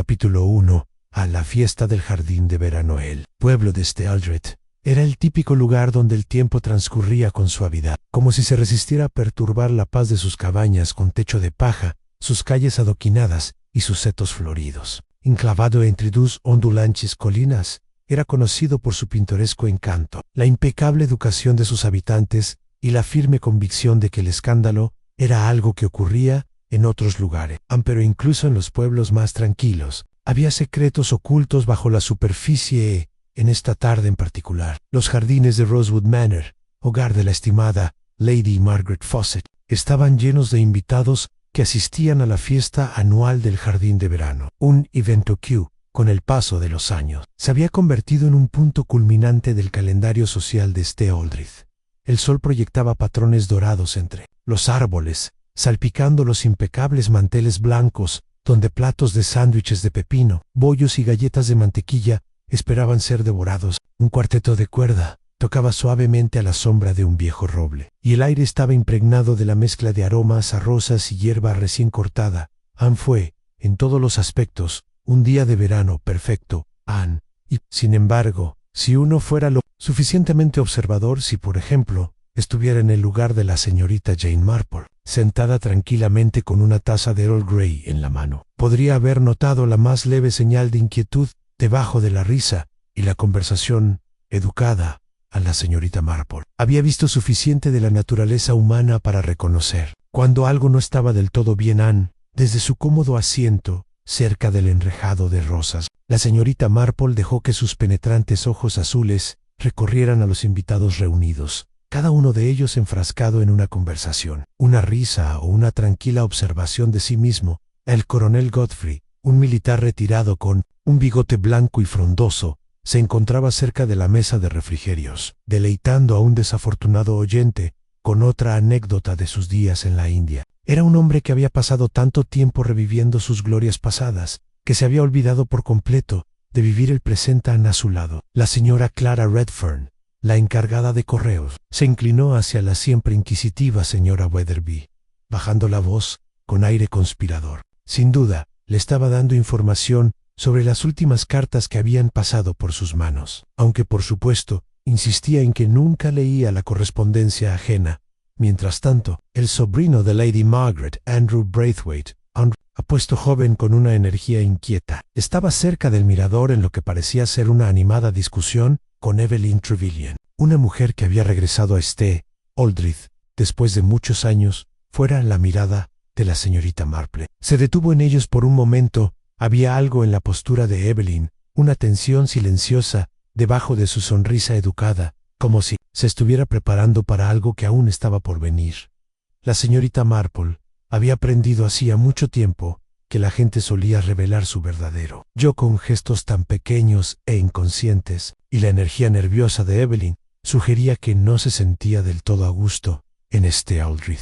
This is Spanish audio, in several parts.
Capítulo 1. A la fiesta del jardín de verano. El pueblo de Stealdred era el típico lugar donde el tiempo transcurría con suavidad, como si se resistiera a perturbar la paz de sus cabañas con techo de paja, sus calles adoquinadas y sus setos floridos. Enclavado entre dos ondulantes colinas, era conocido por su pintoresco encanto, la impecable educación de sus habitantes y la firme convicción de que el escándalo era algo que ocurría en otros lugares. Pero incluso en los pueblos más tranquilos, había secretos ocultos bajo la superficie. En esta tarde en particular, los jardines de Rosewood Manor, hogar de la estimada Lady Margaret Fawcett, estaban llenos de invitados que asistían a la fiesta anual del jardín de verano. Un evento que, con el paso de los años, se había convertido en un punto culminante del calendario social de Stealdred. El sol proyectaba patrones dorados entre los árboles, salpicando los impecables manteles blancos, donde platos de sándwiches de pepino, bollos y galletas de mantequilla esperaban ser devorados. Un cuarteto de cuerda tocaba suavemente a la sombra de un viejo roble, y el aire estaba impregnado de la mezcla de aromas a rosas y hierba recién cortada. Fue, en todos los aspectos, un día de verano perfecto. Y, sin embargo, si uno fuera lo suficientemente observador, si por ejemplo, estuviera en el lugar de la señorita Jane Marple, sentada tranquilamente con una taza de Earl Grey en la mano, podría haber notado la más leve señal de inquietud debajo de la risa y la conversación educada. A la señorita Marple había visto suficiente de la naturaleza humana para reconocer cuando algo no estaba del todo bien. Desde su cómodo asiento, cerca del enrejado de rosas, la señorita Marple dejó que sus penetrantes ojos azules recorrieran a los invitados reunidos, cada uno de ellos enfrascado en una conversación, una risa o una tranquila observación de sí mismo. El coronel Godfrey, un militar retirado con un bigote blanco y frondoso, se encontraba cerca de la mesa de refrigerios, deleitando a un desafortunado oyente con otra anécdota de sus días en la India. Era un hombre que había pasado tanto tiempo reviviendo sus glorias pasadas, que se había olvidado por completo de vivir el presente a su lado. La señora Clara Redfern, la encargada de correos, se inclinó hacia la siempre inquisitiva señora Weatherby, bajando la voz con aire conspirador. Sin duda, le estaba dando información sobre las últimas cartas que habían pasado por sus manos, aunque por supuesto insistía en que nunca leía la correspondencia ajena. Mientras tanto, el sobrino de Lady Margaret, Andrew Braithwaite, apuesto joven con una energía inquieta, estaba cerca del mirador en lo que parecía ser una animada discusión con Evelyn Trevelyan, una mujer que había regresado a Stealdred después de muchos años. Fuera la mirada de la señorita Marple se detuvo en ellos por un momento. Había algo en la postura de Evelyn, una tensión silenciosa debajo de su sonrisa educada, como si se estuviera preparando para algo que aún estaba por venir. La señorita Marple había aprendido hacía mucho tiempo que la gente solía revelar su verdadero yo con gestos tan pequeños e inconscientes, y la energía nerviosa de Evelyn sugería que no se sentía del todo a gusto en Stealdred.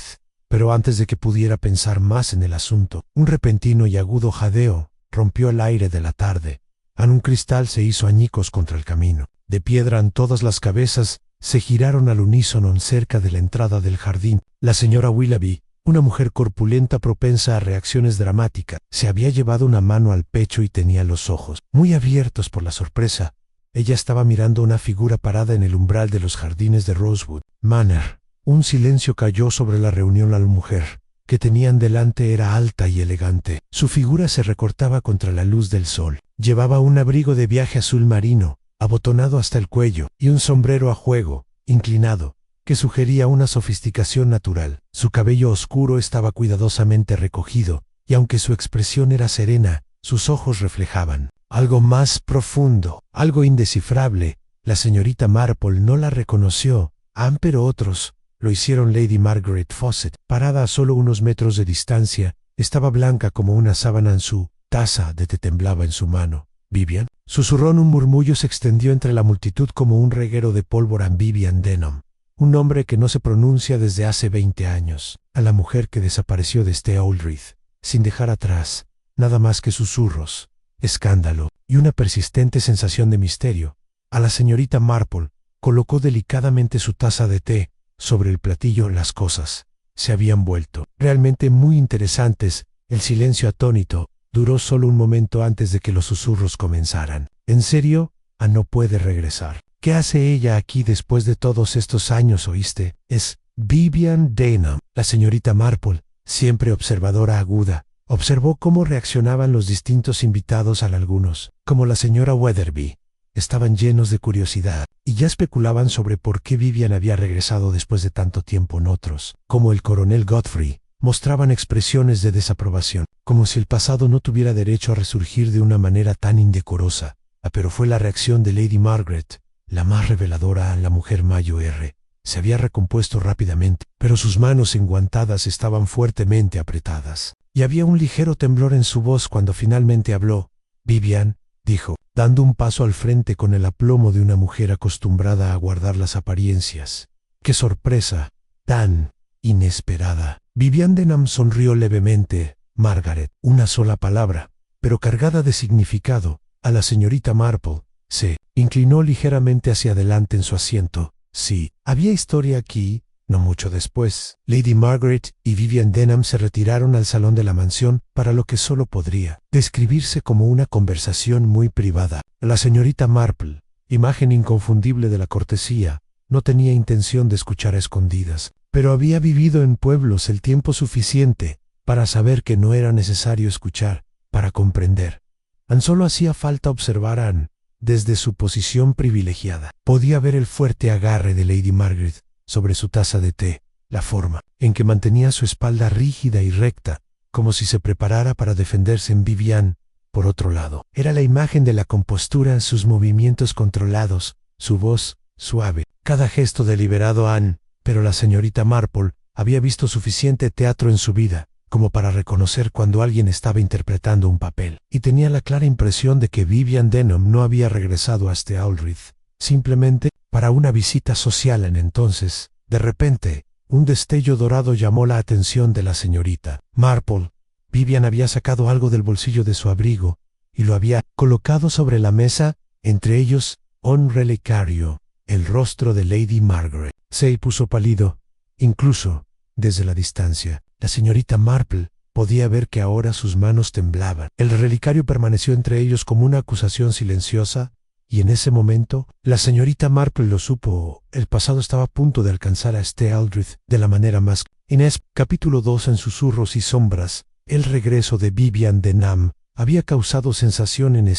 Pero antes de que pudiera pensar más en el asunto, un repentino y agudo jadeo rompió el aire de la tarde. Un cristal se hizo añicos contra el camino. De piedra todas las cabezas se giraron al unísono cerca de la entrada del jardín. La señora Willoughby, una mujer corpulenta propensa a reacciones dramáticas, se había llevado una mano al pecho y tenía los ojos muy abiertos por la sorpresa. Ella estaba mirando una figura parada en el umbral de los jardines de Rosewood Manor. Un silencio cayó sobre la reunión. La mujer que tenían delante era alta y elegante. Su figura se recortaba contra la luz del sol. Llevaba un abrigo de viaje azul marino, abotonado hasta el cuello, y un sombrero a juego, inclinado, que sugería una sofisticación natural. Su cabello oscuro estaba cuidadosamente recogido, y aunque su expresión era serena, sus ojos reflejaban algo más profundo, algo indescifrable. La señorita Marple no la reconoció, pero otros lo hicieron. Lady Margaret Fawcett, parada a solo unos metros de distancia, estaba blanca como una sábana. Su taza de té temblaba en su mano. «Vivian», susurró. Un murmullo se extendió entre la multitud como un reguero de pólvora. Vivian Denham, un nombre que no se pronuncia desde hace 20 años. A la mujer que desapareció de Stealdred, sin dejar atrás nada más que susurros, escándalo y una persistente sensación de misterio. A la señorita Marple colocó delicadamente su taza de té sobre el platillo. Las cosas se habían vuelto realmente muy interesantes. El silencio atónito Duró solo un momento antes de que los susurros comenzaran. ¿En serio? No puede regresar. ¿Qué hace ella aquí después de todos estos años, oíste? Es Vivian Denham. La señorita Marple, siempre observadora aguda, observó cómo reaccionaban los distintos invitados al algunos, como la señora Weatherby. Estaban llenos de curiosidad, y ya especulaban sobre por qué Vivian había regresado después de tanto tiempo en otros, como el coronel Godfrey. Mostraban expresiones de desaprobación, como si el pasado no tuviera derecho a resurgir de una manera tan indecorosa. Pero fue la reacción de Lady Margaret, la más reveladora. La mujer Mayo R. se había recompuesto rápidamente, pero sus manos enguantadas estaban fuertemente apretadas, y había un ligero temblor en su voz cuando finalmente habló. Vivian, dijo, dando un paso al frente con el aplomo de una mujer acostumbrada a guardar las apariencias. ¡Qué sorpresa! ¡Tan inesperada! Vivian Denham sonrió levemente. Margaret, una sola palabra, pero cargada de significado. A la señorita Marple se inclinó ligeramente hacia adelante en su asiento. Sí, había historia aquí. No mucho después, Lady Margaret y Vivian Denham se retiraron al salón de la mansión para lo que solo podría describirse como una conversación muy privada. La señorita Marple, imagen inconfundible de la cortesía, no tenía intención de escuchar a escondidas, pero había vivido en pueblos el tiempo suficiente para saber que no era necesario escuchar para comprender. Tan solo hacía falta observar a Anne desde su posición privilegiada. Podía ver el fuerte agarre de Lady Margaret sobre su taza de té, la forma en que mantenía su espalda rígida y recta, como si se preparara para defenderse en Vivian. Por otro lado, era la imagen de la compostura, sus movimientos controlados, su voz suave, cada gesto deliberado. Anne, pero la señorita Marple había visto suficiente teatro en su vida como para reconocer cuando alguien estaba interpretando un papel, y tenía la clara impresión de que Vivian Denham no había regresado a Aldrich simplemente para una visita social. Entonces, de repente, un destello dorado llamó la atención de la señorita Marple. Vivian había sacado algo del bolsillo de su abrigo y lo había colocado sobre la mesa, entre ellos un relicario, el rostro de Lady Margaret. Se puso pálido, incluso desde la distancia. La señorita Marple podía ver que ahora sus manos temblaban. El relicario permaneció entre ellos como una acusación silenciosa, y en ese momento la señorita Marple lo supo. El pasado estaba a punto de alcanzar a Aldrich de la manera más. Inés, capítulo 2. En susurros y sombras, el regreso de Vivian Denham había causado sensación en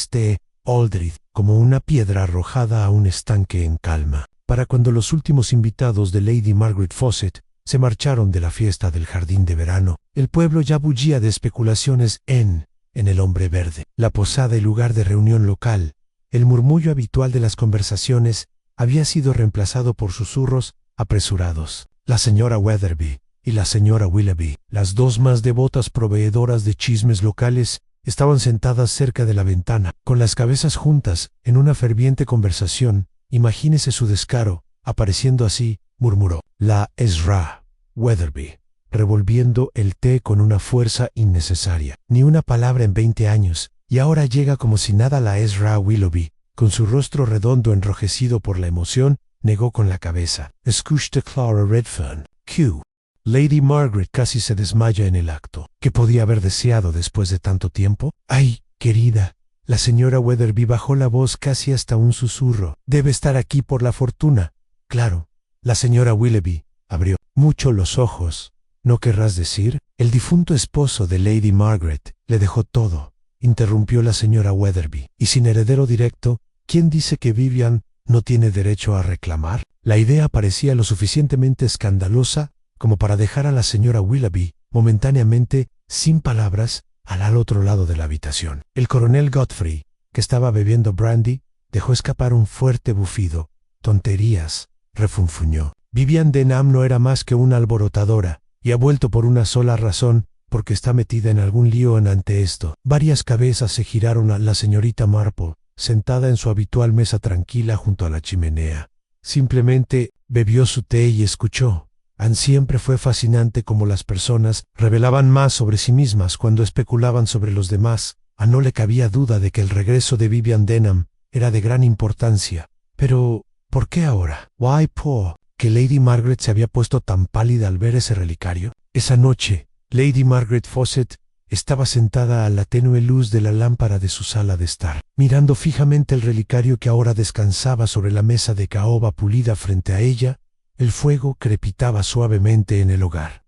Aldrich, como una piedra arrojada a un estanque en calma. Para cuando los últimos invitados de Lady Margaret Fawcett se marcharon de la fiesta del jardín de verano, el pueblo ya bullía de especulaciones en el Hombre Verde. La posada y lugar de reunión local, el murmullo habitual de las conversaciones, había sido reemplazado por susurros apresurados. La señora Weatherby y la señora Willoughby, las dos más devotas proveedoras de chismes locales, estaban sentadas cerca de la ventana, con las cabezas juntas, en una ferviente conversación. Imagínese su descaro, apareciendo así, murmuró la Ezra Weatherby, revolviendo el té con una fuerza innecesaria. Ni una palabra en 20 años, y ahora llega como si nada. La Ezra Willoughby, con su rostro redondo enrojecido por la emoción, negó con la cabeza. Escuchte Clara Redfern. Q. Lady Margaret casi se desmaya en el acto. ¿Qué podía haber deseado después de tanto tiempo? ¡Ay, querida! La señora Weatherby bajó la voz casi hasta un susurro. Debe estar aquí por la fortuna. Claro. La señora Willoughby abrió mucho los ojos. ¿No querrás decir? El difunto esposo de Lady Margaret le dejó todo, interrumpió la señora Weatherby. Y sin heredero directo, ¿quién dice que Vivian no tiene derecho a reclamar? La idea parecía lo suficientemente escandalosa como para dejar a la señora Willoughby momentáneamente sin palabras al otro lado de la habitación. El coronel Godfrey, que estaba bebiendo brandy, dejó escapar un fuerte bufido. Tonterías, refunfuñó. Vivian Denham no era más que una alborotadora, y ha vuelto por una sola razón, porque está metida en algún lío. Ante esto, varias cabezas se giraron a la señorita Marple, sentada en su habitual mesa tranquila junto a la chimenea. Simplemente bebió su té y escuchó. Anne siempre fue fascinante como las personas revelaban más sobre sí mismas cuando especulaban sobre los demás. A no le cabía duda de que el regreso de Vivian Denham era de gran importancia. Pero, ¿por qué ahora? Why poor? ¿Que Lady Margaret se había puesto tan pálida al ver ese relicario? Esa noche, Lady Margaret Fawcett estaba sentada a la tenue luz de la lámpara de su sala de estar, mirando fijamente el relicario que ahora descansaba sobre la mesa de caoba pulida frente a ella. El fuego crepitaba suavemente en el hogar.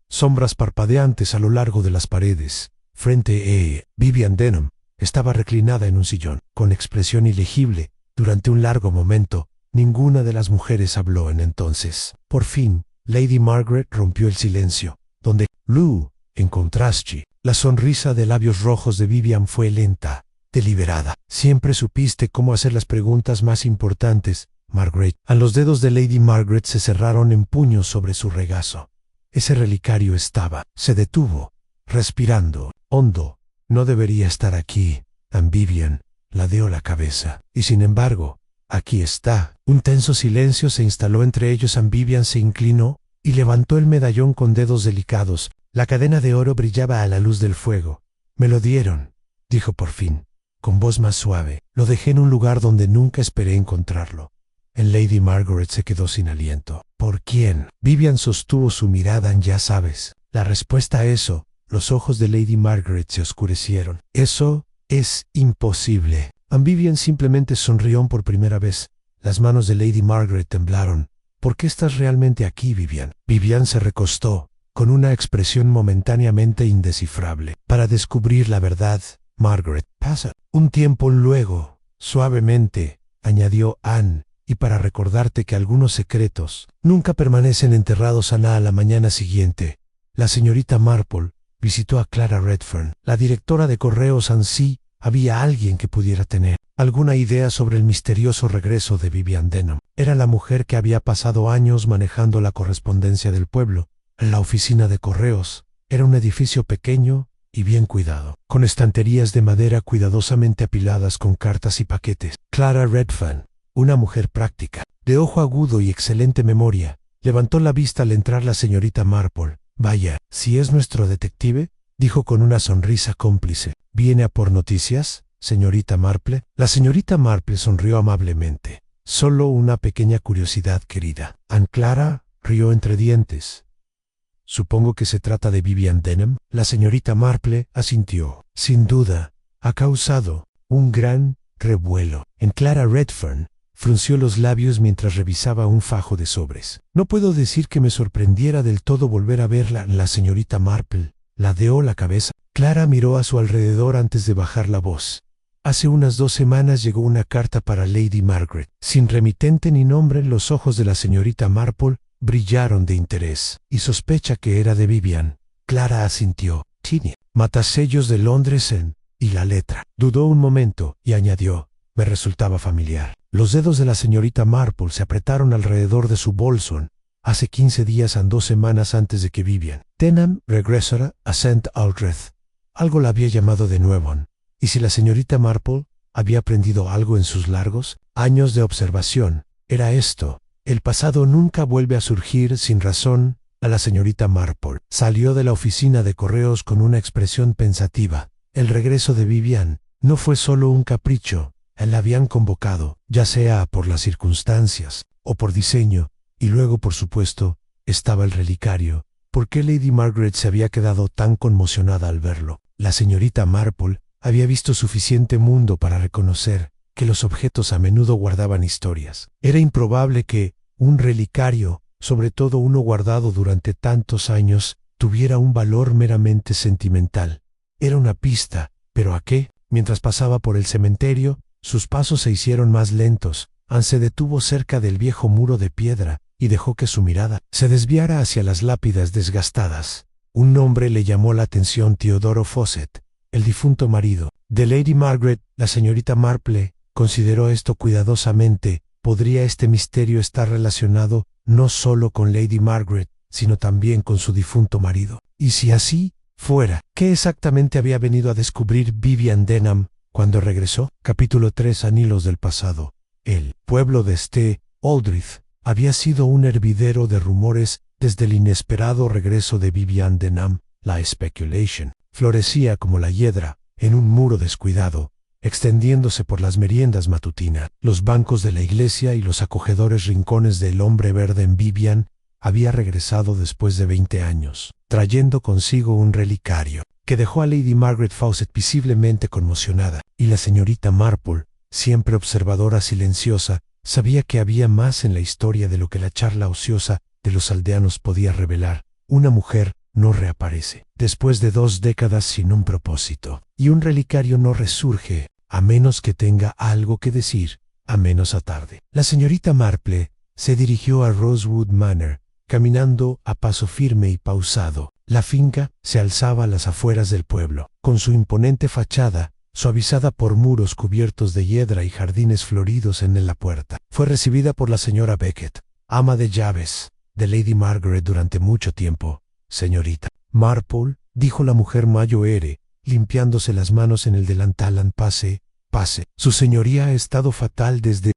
Sombras parpadeantes a lo largo de las paredes. Frente a Vivian Denham estaba reclinada en un sillón, con expresión ilegible. Durante un largo momento, ninguna de las mujeres habló en entonces. Por fin, Lady Margaret rompió el silencio, donde Lou, en contraste, la sonrisa de labios rojos de Vivian fue lenta, deliberada. Siempre supiste cómo hacer las preguntas más importantes, Margaret. Los dedos de Lady Margaret se cerraron en puños sobre su regazo. Ese relicario se detuvo, respirando hondo. No debería estar aquí. Vivian ladeó la cabeza. Y sin embargo, aquí está. Un tenso silencio se instaló entre ellos. Vivian se inclinó y levantó el medallón con dedos delicados. La cadena de oro brillaba a la luz del fuego. Me lo dieron, dijo por fin, con voz más suave. Lo dejé en un lugar donde nunca esperé encontrarlo. Lady Margaret se quedó sin aliento. ¿Por quién? Vivian sostuvo su mirada. Ya sabes. La respuesta a eso. Los ojos de Lady Margaret se oscurecieron. Eso es imposible. Vivian simplemente sonrió por primera vez. Las manos de Lady Margaret temblaron. ¿Por qué estás realmente aquí, Vivian? Vivian se recostó, con una expresión momentáneamente indescifrable. Para descubrir la verdad, Margaret. Pasa un tiempo luego, suavemente, añadió Anne, y para recordarte que algunos secretos nunca permanecen enterrados a la mañana siguiente. La señorita Marple visitó a Clara Redfern. La directora de correos ansí. Había alguien que pudiera tener alguna idea sobre el misterioso regreso de Vivian Denham. Era la mujer que había pasado años manejando la correspondencia del pueblo. La oficina de correos era un edificio pequeño y bien cuidado, con estanterías de madera cuidadosamente apiladas con cartas y paquetes. Clara Redfern, una mujer práctica, de ojo agudo y excelente memoria, levantó la vista al entrar la señorita Marple. Vaya, si es nuestro detective, dijo con una sonrisa cómplice. ¿Viene a por noticias, señorita Marple? La señorita Marple sonrió amablemente. Solo una pequeña curiosidad, querida. Clara rió entre dientes. Supongo que se trata de Vivian Denham. La señorita Marple asintió. Sin duda, ha causado un gran revuelo. Clara Redfern frunció los labios mientras revisaba un fajo de sobres. No puedo decir que me sorprendiera del todo volver a verla. La señorita Marple ladeó la cabeza. Clara miró a su alrededor antes de bajar la voz. Hace unas 2 semanas llegó una carta para Lady Margaret. Sin remitente ni nombre, los ojos de la señorita Marple brillaron de interés. Y sospecha que era de Vivian. Clara asintió. Tiene matasellos de Londres y la letra. Dudó un momento y añadió. Me resultaba familiar. Los dedos de la señorita Marple se apretaron alrededor de su bolso. Hace 15 días 2 semanas antes de que Vivian Denham regresara a St. Aldred. Algo la había llamado de nuevo. Y si la señorita Marple había aprendido algo en sus largos años de observación, era esto. El pasado nunca vuelve a surgir sin razón. A la señorita Marple salió de la oficina de correos con una expresión pensativa. El regreso de Vivian no fue solo un capricho. La habían convocado, ya sea por las circunstancias o por diseño. Y luego, por supuesto, estaba el relicario. ¿Por qué Lady Margaret se había quedado tan conmocionada al verlo? La señorita Marple había visto suficiente mundo para reconocer que los objetos a menudo guardaban historias. Era improbable que un relicario, sobre todo uno guardado durante tantos años, tuviera un valor meramente sentimental. Era una pista, ¿pero a qué? Mientras pasaba por el cementerio, sus pasos se hicieron más lentos. Anne se detuvo cerca del viejo muro de piedra y dejó que su mirada se desviara hacia las lápidas desgastadas. Un nombre le llamó la atención: Teodoro Fawcett, el difunto marido de Lady Margaret. La señorita Marple consideró esto cuidadosamente. ¿Podría este misterio estar relacionado no solo con Lady Margaret, sino también con su difunto marido? Y si así fuera, ¿qué exactamente había venido a descubrir Vivian Denham cuando regresó? Capítulo 3. Anhelos del pasado. El pueblo de St. Aldred había sido un hervidero de rumores desde el inesperado regreso de Vivian Denham. La speculation florecía como la hiedra en un muro descuidado, extendiéndose por las meriendas matutinas, los bancos de la iglesia y los acogedores rincones del hombre verde. Vivian había regresado después de 20 años, trayendo consigo un relicario. que dejó a Lady Margaret Fawcett visiblemente conmocionada, y la señorita Marple, siempre observadora silenciosa, sabía que había más en la historia de lo que la charla ociosa de los aldeanos podía revelar. Una mujer no reaparece después de 2 décadas sin un propósito, y un relicario no resurge a menos que tenga algo que decir, a menos a tarde. La señorita Marple se dirigió a Rosewood Manor, caminando a paso firme y pausado. La finca se alzaba a las afueras del pueblo, con su imponente fachada, suavizada por muros cubiertos de hiedra y jardines floridos en la puerta. Fue recibida por la señora Beckett, ama de llaves de Lady Margaret durante mucho tiempo. Señorita Marple, dijo la mujer mayor, limpiándose las manos en el delantal. Pase, pase. Su señoría ha estado fatal desde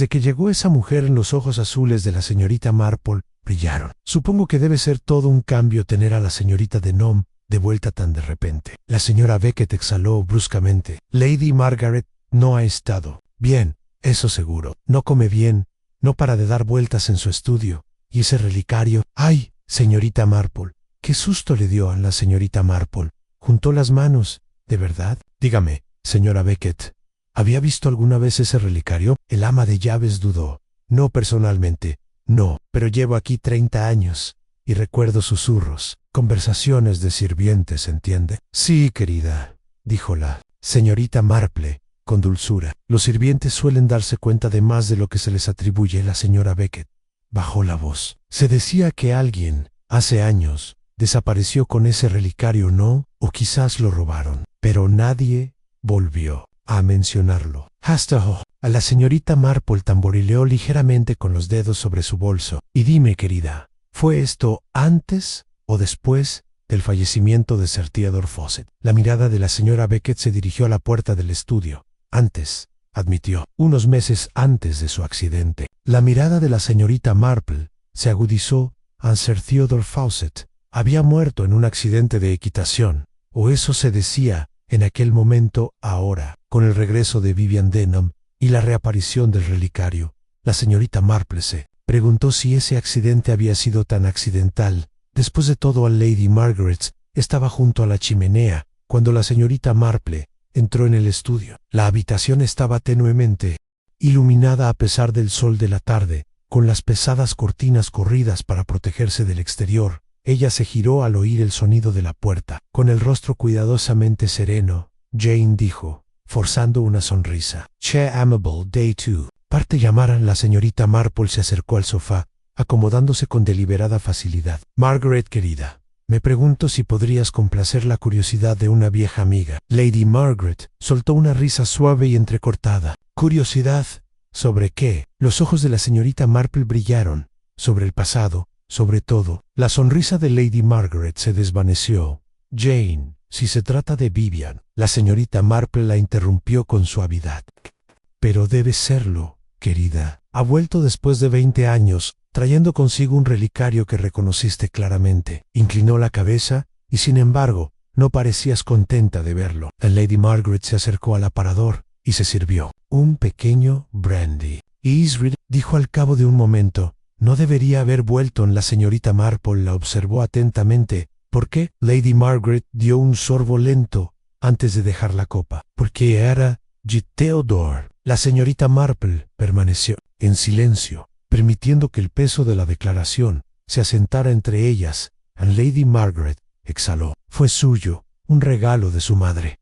que llegó esa mujer. En los ojos azules de la señorita Marple brillaron. Supongo que debe ser todo un cambio tener a la señorita Denham de vuelta tan de repente. La señora Beckett exhaló bruscamente. Lady Margaret no ha estado bien, eso seguro. No come bien, no para de dar vueltas en su estudio. Y ese relicario. ¡Ay, señorita Marple! ¡Qué susto le dio a la señorita Marple! Juntó las manos. ¿De verdad? Dígame, señora Beckett, ¿había visto alguna vez ese relicario? El ama de llaves dudó. No personalmente, no, pero llevo aquí 30 años, y recuerdo susurros, conversaciones de sirvientes, ¿entiende? Sí, querida, dijo la señorita Marple, con dulzura. Los sirvientes suelen darse cuenta de más de lo que se les atribuye. La señora Beckett bajó la voz. Se decía que alguien, hace años, desapareció con ese relicario, ¿no? O quizás lo robaron, pero nadie volvió a mencionarlo. Hasta a la señorita Marple tamborileó ligeramente con los dedos sobre su bolso. Y dime, querida, ¿fue esto antes o después del fallecimiento de Sir Theodore Fawcett? La mirada de la señora Beckett se dirigió a la puerta del estudio. Antes, admitió, unos meses antes de su accidente. La mirada de la señorita Marple se agudizó a Sir Theodore Fawcett. Había muerto en un accidente de equitación, o eso se decía en aquel momento. Ahora, con el regreso de Vivian Denham y la reaparición del relicario, la señorita Marple se preguntó si ese accidente había sido tan accidental. Después de todo, Lady Margaret estaba junto a la chimenea cuando la señorita Marple entró en el estudio. La habitación estaba tenuemente iluminada a pesar del sol de la tarde, con las pesadas cortinas corridas para protegerse del exterior. Ella se giró al oír el sonido de la puerta. Con el rostro cuidadosamente sereno, Jane dijo, forzando una sonrisa, "Che amable day too". Parte llamaran. La señorita Marple se acercó al sofá, acomodándose con deliberada facilidad. Margaret, querida, me pregunto si podrías complacer la curiosidad de una vieja amiga. Lady Margaret soltó una risa suave y entrecortada. ¿Curiosidad? ¿Sobre qué? Los ojos de la señorita Marple brillaron. Sobre el pasado, sobre todo. La sonrisa de Lady Margaret se desvaneció. Jane, si se trata de Vivian, la señorita Marple la interrumpió con suavidad. Pero debe serlo, querida. Ha vuelto después de 20 años, trayendo consigo un relicario que reconociste claramente. Inclinó la cabeza, y sin embargo, no parecías contenta de verlo. Lady Margaret se acercó al aparador y se sirvió un pequeño brandy. Easrid, dijo al cabo de un momento, no debería haber vuelto. La señorita Marple la observó atentamente. ¿Por qué? Lady Margaret dio un sorbo lento antes de dejar la copa. Porque era Theodore. La señorita Marple permaneció en silencio, permitiendo que el peso de la declaración se asentara entre ellas. Lady Margaret exhaló. Fue suyo, un regalo de su madre.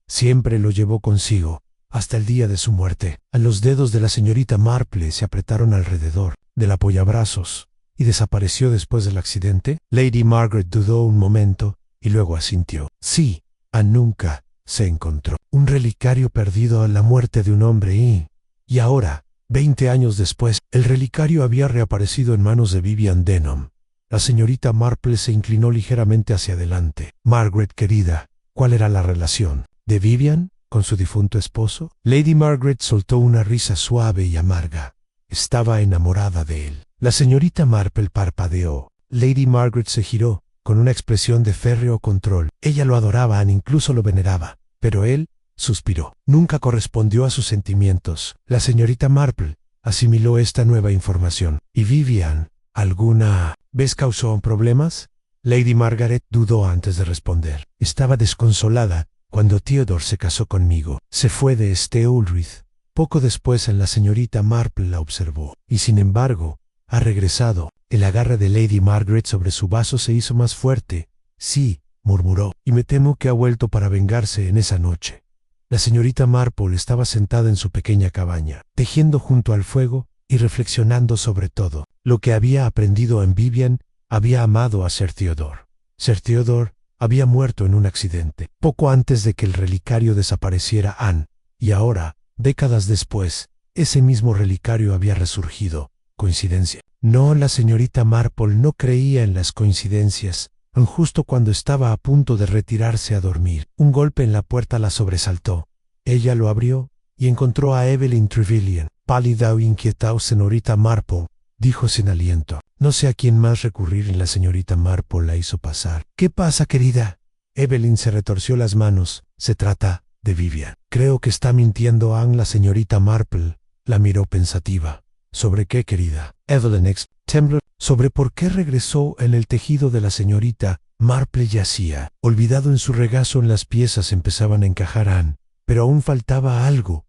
Siempre lo llevó consigo, hasta el día de su muerte. Los dedos de la señorita Marple se apretaron alrededor del apoyabrazos y desapareció después del accidente. Lady Margaret dudó un momento y luego asintió. Sí, nunca se encontró. Un relicario perdido a la muerte de un hombre y ahora, 20 años después, el relicario había reaparecido en manos de Vivian Denham. La señorita Marple se inclinó ligeramente hacia adelante. Margaret, querida, ¿cuál era la relación de Vivian con su difunto esposo? Lady Margaret soltó una risa suave y amarga. Estaba enamorada de él. La señorita Marple parpadeó. Lady Margaret se giró, con una expresión de férreo control. Ella lo adoraba, incluso lo veneraba, pero él suspiró. Nunca correspondió a sus sentimientos. La señorita Marple asimiló esta nueva información. ¿Y Vivian, alguna vez causó problemas? Lady Margaret dudó antes de responder. Estaba desconsolada cuando Theodore se casó conmigo. Se fue de St. Ulrich. Poco después la señorita Marple la observó. Y sin embargo, ha regresado. El agarre de Lady Margaret sobre su vaso se hizo más fuerte. Sí, murmuró, y me temo que ha vuelto para vengarse en esa noche. La señorita Marple estaba sentada en su pequeña cabaña, tejiendo junto al fuego y reflexionando sobre todo. Lo que había aprendido en Vivian, había amado a Sir Theodore. Sir Theodore había muerto en un accidente, poco antes de que el relicario desapareciera Anne, y ahora, décadas después, ese mismo relicario había resurgido. ¿Coincidencia? No, la señorita Marple no creía en las coincidencias. Justo cuando estaba a punto de retirarse a dormir, un golpe en la puerta la sobresaltó. Ella lo abrió y encontró a Evelyn Trevelyan. Pálida o inquieta, señorita Marple, dijo sin aliento. No sé a quién más recurrir. La señorita Marple la hizo pasar. ¿Qué pasa, querida? Evelyn se retorció las manos. Se trata de Vivian. Creo que está mintiendo Anne. La señorita Marple la miró pensativa. ¿Sobre qué, querida? Evelyn tembló sobre por qué regresó. En el tejido de la señorita Marple yacía. Olvidado en su regazo, en las piezas empezaban a encajar Anne, pero aún faltaba algo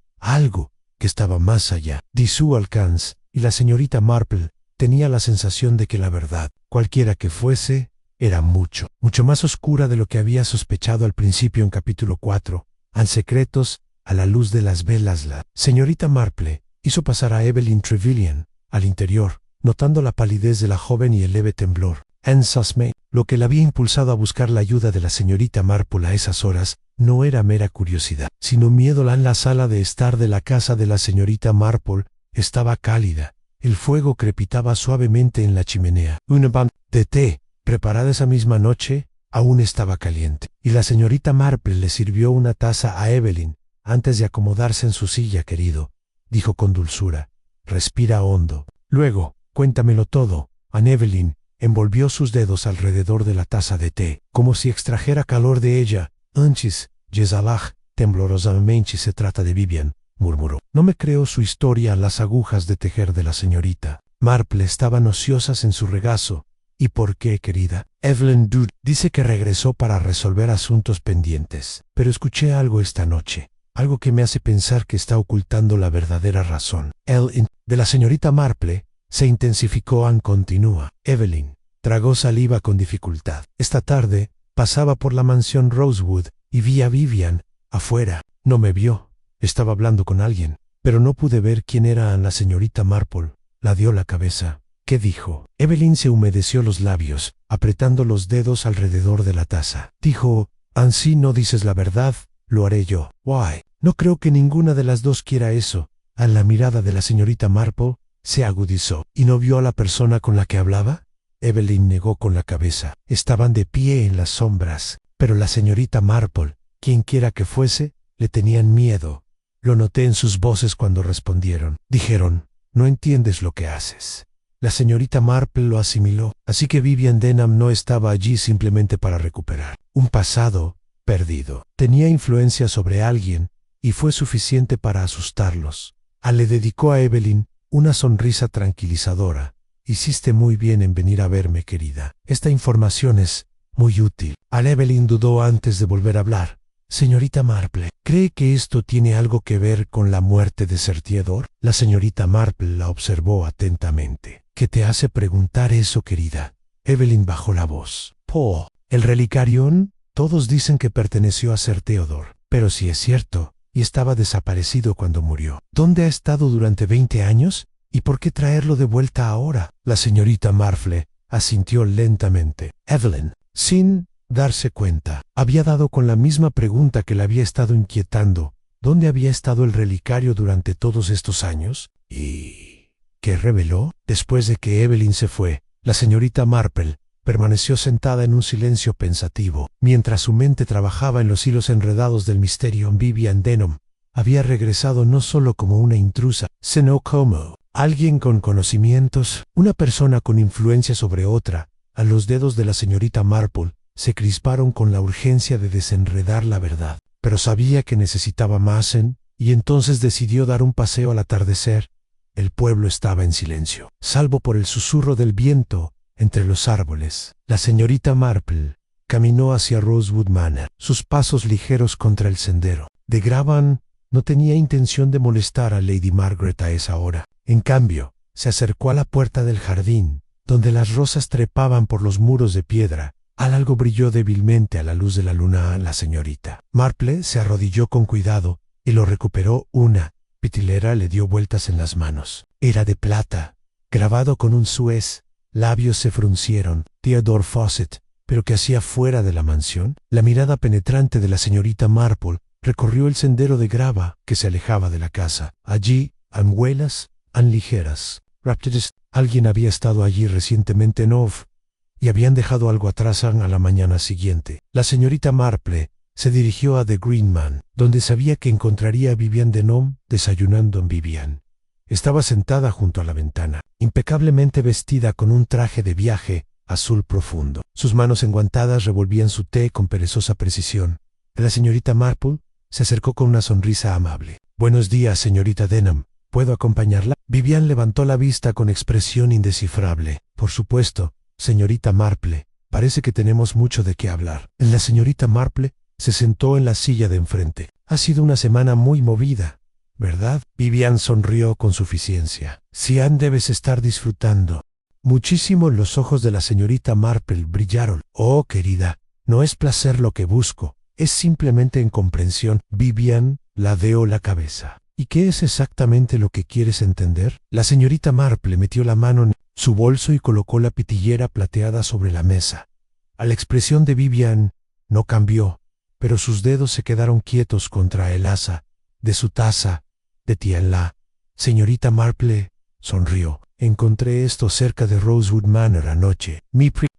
que estaba más allá de su alcance, y la señorita Marple tenía la sensación de que la verdad, cualquiera que fuese, era mucho más oscura de lo que había sospechado al principio en capítulo 4. En secretos, a la luz de las velas, la señorita Marple hizo pasar a Evelyn Trevelyan al interior, notando la palidez de la joven y el leve temblor. Anne Sussman, lo que la había impulsado a buscar la ayuda de la señorita Marple a esas horas, no era mera curiosidad, sino miedo. En la sala de estar de la casa de la señorita Marple estaba cálida. El fuego crepitaba suavemente en la chimenea. Una bandeja de té, preparada esa misma noche, aún estaba caliente, y la señorita Marple le sirvió una taza a Evelyn. Antes de acomodarse en su silla, querido, dijo con dulzura, respira hondo. Luego, cuéntamelo todo. Anne Evelyn envolvió sus dedos alrededor de la taza de té, como si extrajera calor de ella. Anchis, Yesalaj, temblorosamente. Se trata de Vivian, murmuró. No me creo su historia. Las agujas de tejer de la señorita Marple estaban ociosas en su regazo. ¿Y por qué, querida? Evelyn dice que regresó para resolver asuntos pendientes. Pero escuché algo esta noche, algo que me hace pensar que está ocultando la verdadera razón. El de la señorita Marple se intensificó. Anne continúa. Evelyn tragó saliva con dificultad. Esta tarde pasaba por la mansión Rosewood y vi a Vivian afuera. No me vio. Estaba hablando con alguien, pero no pude ver quién era. Anne, la señorita Marple la dio la cabeza. ¿Qué dijo? Evelyn se humedeció los labios, apretando los dedos alrededor de la taza. Dijo, Anne, si no dices la verdad, lo haré yo. Why? No creo que ninguna de las dos quiera eso. A la mirada de la señorita Marple se agudizó. ¿Y no vio a la persona con la que hablaba? Evelyn negó con la cabeza. Estaban de pie en las sombras, pero la señorita Marple, quienquiera que fuese, le tenían miedo. Lo noté en sus voces cuando respondieron. Dijeron, no entiendes lo que haces. La señorita Marple lo asimiló, así que Vivian Denham no estaba allí simplemente para recuperar un pasado perdido. Tenía influencia sobre alguien y fue suficiente para asustarlos. Le dedicó a Evelyn una sonrisa tranquilizadora. Hiciste muy bien en venir a verme, querida. Esta información es muy útil. Evelyn dudó antes de volver a hablar. Señorita Marple, ¿cree que esto tiene algo que ver con la muerte de Sir Theodore? La señorita Marple la observó atentamente. ¿Qué te hace preguntar eso, querida? Evelyn bajó la voz. ¿El relicarión? Todos dicen que perteneció a Sir Theodore, pero si es cierto, y estaba desaparecido cuando murió. ¿Dónde ha estado durante 20 años? ¿Y por qué traerlo de vuelta ahora? La señorita Marple asintió lentamente. Evelyn, sin darse cuenta, había dado con la misma pregunta que la había estado inquietando. ¿Dónde había estado el relicario durante todos estos años? ¿Y qué reveló? Después de que Evelyn se fue, la señorita Marple permaneció sentada en un silencio pensativo, mientras su mente trabajaba en los hilos enredados del misterio. Vivian Denham había regresado no solo como una intrusa, sino como alguien con conocimientos, una persona con influencia sobre otra. A los dedos de la señorita Marple se crisparon con la urgencia de desenredar la verdad, pero sabía que necesitaba más y entonces decidió dar un paseo al atardecer. El pueblo estaba en silencio, salvo por el susurro del viento entre los árboles. La señorita Marple caminó hacia Rosewood Manor, sus pasos ligeros contra el sendero. De Graban no tenía intención de molestar a Lady Margaret a esa hora. En cambio, se acercó a la puerta del jardín, donde las rosas trepaban por los muros de piedra. Algo brilló débilmente a la luz de la luna a la señorita. Marple se arrodilló con cuidado y lo recuperó. Una pitilera le dio vueltas en las manos. Era de plata, grabado con un suez. Labios se fruncieron. Theodore Fawcett, ¿pero qué hacía fuera de la mansión? La mirada penetrante de la señorita Marple recorrió el sendero de grava que se alejaba de la casa. Allí, anguelas, ligeras. Raptors, alguien había estado allí recientemente en Ov, y habían dejado algo atrás a la mañana siguiente. La señorita Marple se dirigió a The Green Man, donde sabía que encontraría a Vivian Denham desayunando en Vivian. Estaba sentada junto a la ventana, impecablemente vestida con un traje de viaje azul profundo. Sus manos enguantadas revolvían su té con perezosa precisión. La señorita Marple se acercó con una sonrisa amable. «Buenos días, señorita Denham. ¿Puedo acompañarla?» Vivian levantó la vista con expresión indescifrable. «Por supuesto, señorita Marple. Parece que tenemos mucho de qué hablar». La señorita Marple se sentó en la silla de enfrente. «Ha sido una semana muy movida, ¿verdad?» Vivian sonrió con suficiencia. «Sian, debes estar disfrutando». Muchísimo los ojos de la señorita Marple brillaron. «Oh, querida, no es placer lo que busco, es simplemente incomprensión». Vivian ladeó la cabeza. «¿Y qué es exactamente lo que quieres entender?» La señorita Marple metió la mano en su bolso y colocó la pitillera plateada sobre la mesa. A la expresión de Vivian no cambió, pero sus dedos se quedaron quietos contra el asa de su taza de té. La señorita Marple sonrió. «Encontré esto cerca de Rosewood Manor anoche.